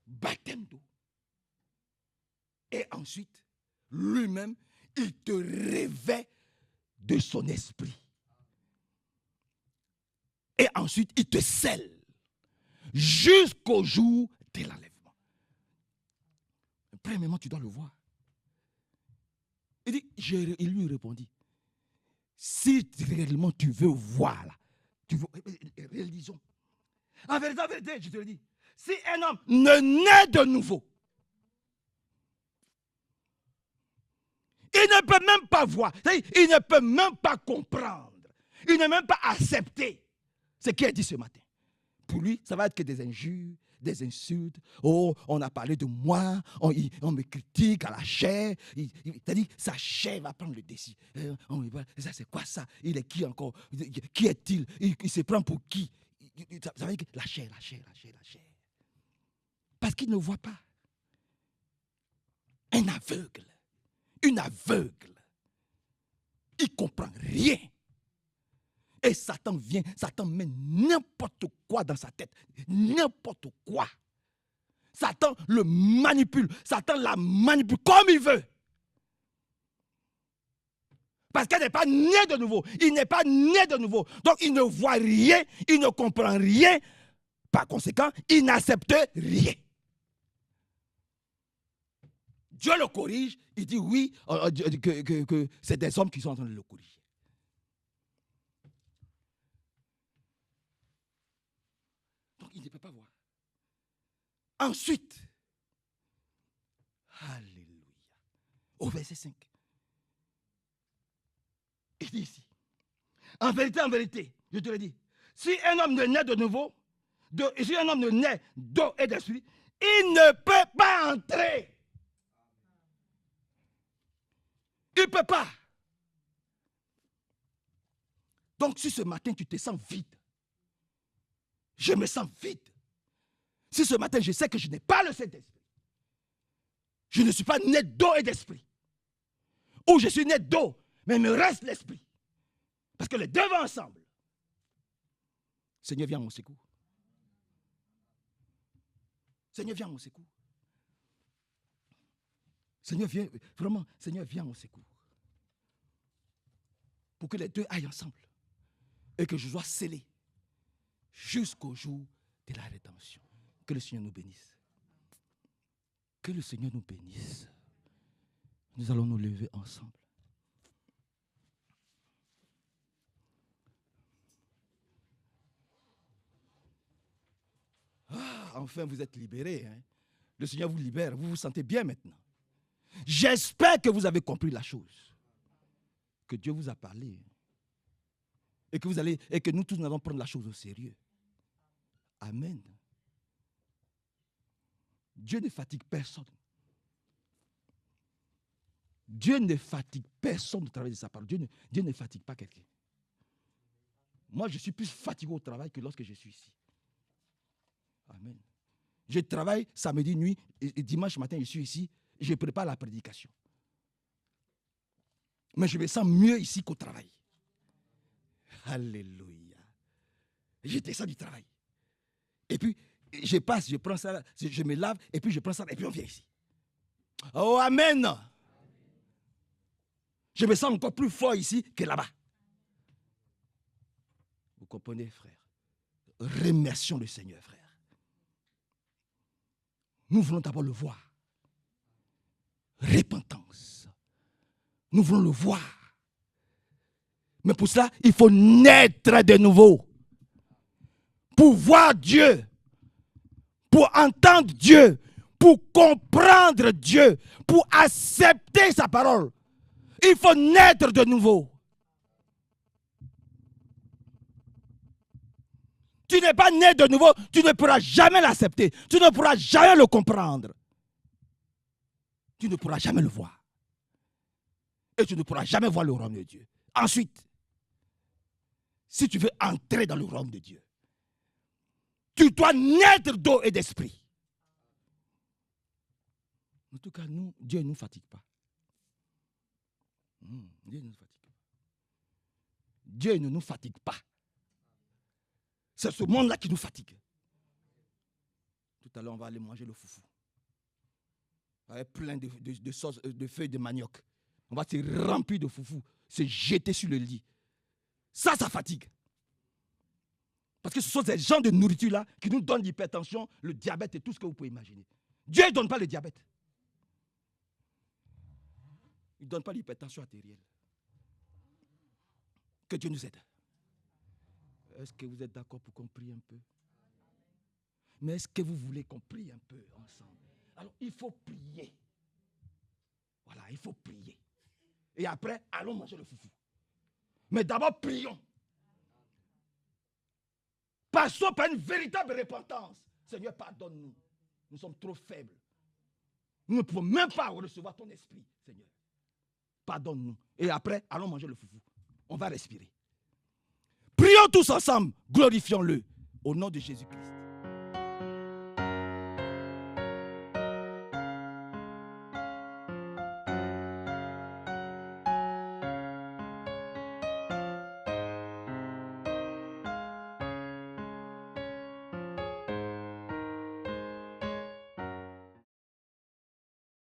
Baptême d'eau. Et ensuite, lui-même, il te revêt de son esprit. Et ensuite, il te scelle jusqu'au jour de l'enlèvement. Premièrement, tu dois le voir. Il lui répondit, si réellement tu veux voir, là, réalisons. En vérité, je te le dis, si un homme ne naît de nouveau, il ne peut même pas voir, il ne peut même pas comprendre, il ne peut même pas accepter ce qui est dit ce matin. Pour lui, ça va être que des injures, des insultes. Oh, on a parlé de moi, on me critique à la chair. C'est-à-dire, sa chair va prendre le dessus. Ça, c'est quoi ça? Il est qui encore? Qui est-il? Il se prend pour qui? Ça veut dire que la chair. Parce qu'il ne voit pas. Un aveugle, une aveugle, il ne comprend rien. Et Satan vient, Satan met n'importe quoi dans sa tête. N'importe quoi. Satan le manipule. Satan la manipule comme il veut. Parce qu'il n'est pas né de nouveau. Il n'est pas né de nouveau. Donc il ne voit rien, il ne comprend rien. Par conséquent, il n'accepte rien. Dieu le corrige. Il dit oui, que c'est des hommes qui sont en train de le corriger. Il ne peut pas voir. Ensuite, alléluia, au verset 5, il dit ici, en vérité, je te le dis, si un homme ne naît de nouveau, si un homme ne naît d'eau et d'esprit, il ne peut pas entrer. Il ne peut pas. Donc si ce matin tu te sens vide, je me sens vide. Si ce matin, je sais que je n'ai pas le Saint-Esprit, je ne suis pas né d'eau et d'esprit, ou je suis né d'eau, mais il me reste l'esprit, parce que les deux vont ensemble. Seigneur, viens à mon secours. Seigneur, viens à mon secours. Seigneur, viens, vraiment, Seigneur, viens à mon secours. pour que les deux aillent ensemble et que je sois scellé jusqu'au jour de la rédemption. Que le Seigneur nous bénisse. Que le Seigneur nous bénisse. Nous allons nous lever ensemble. Ah, enfin, vous êtes libérés. Hein? Le Seigneur vous libère. Vous vous sentez bien maintenant. J'espère que vous avez compris la chose. Que Dieu vous a parlé. Et que nous tous allons prendre la chose au sérieux. Amen. Dieu ne fatigue personne. Dieu ne fatigue personne de travailler de sa parole. Dieu ne fatigue pas quelqu'un. Moi, je suis plus fatigué au travail que lorsque je suis ici. Amen. Je travaille samedi nuit et dimanche matin, je suis ici. Je prépare la prédication. Mais je me sens mieux ici qu'au travail. Alléluia. Je descends du travail. Et puis, je passe, je prends ça, je me lave, et puis je prends ça, et puis on vient ici. Oh, amen. Je me sens encore plus fort ici que là-bas. Vous comprenez, frère? Remercions le Seigneur, frère. Nous voulons d'abord le voir. Repentance. Nous voulons le voir. Mais pour cela, il faut naître de nouveau. Pour voir Dieu. Pour entendre Dieu. Pour comprendre Dieu. Pour accepter sa parole. Il faut naître de nouveau. Tu n'es pas né de nouveau, tu ne pourras jamais l'accepter. Tu ne pourras jamais le comprendre. Tu ne pourras jamais le voir. Et tu ne pourras jamais voir le royaume de Dieu. Ensuite, si tu veux entrer dans le royaume de Dieu, tu dois naître d'eau et d'esprit. En tout cas, nous, Dieu ne nous fatigue pas. Dieu ne nous fatigue pas. Dieu ne nous fatigue pas. C'est ce monde-là qui nous fatigue. Tout à l'heure, on va aller manger le foufou. Avec plein de sauces, de feuilles de manioc. On va se remplir de foufou, se jeter sur le lit. Ça fatigue. Parce que ce sont ces genres de nourriture-là qui nous donnent l'hypertension, le diabète et tout ce que vous pouvez imaginer. Dieu ne donne pas le diabète. Il ne donne pas l'hypertension artérielle. Que Dieu nous aide. Est-ce que vous êtes d'accord pour qu'on prie un peu? Mais est-ce que vous voulez qu'on prie un peu ensemble? Alors, il faut prier. Voilà, il faut prier. Et après, allons manger le foufou. Mais d'abord, prions. Passons par une véritable repentance. Seigneur, pardonne-nous. Nous sommes trop faibles. Nous ne pouvons même pas recevoir ton esprit, Seigneur. Pardonne-nous. Et après, allons manger le foufou. On va respirer. Prions tous ensemble, glorifions-le au nom de Jésus-Christ.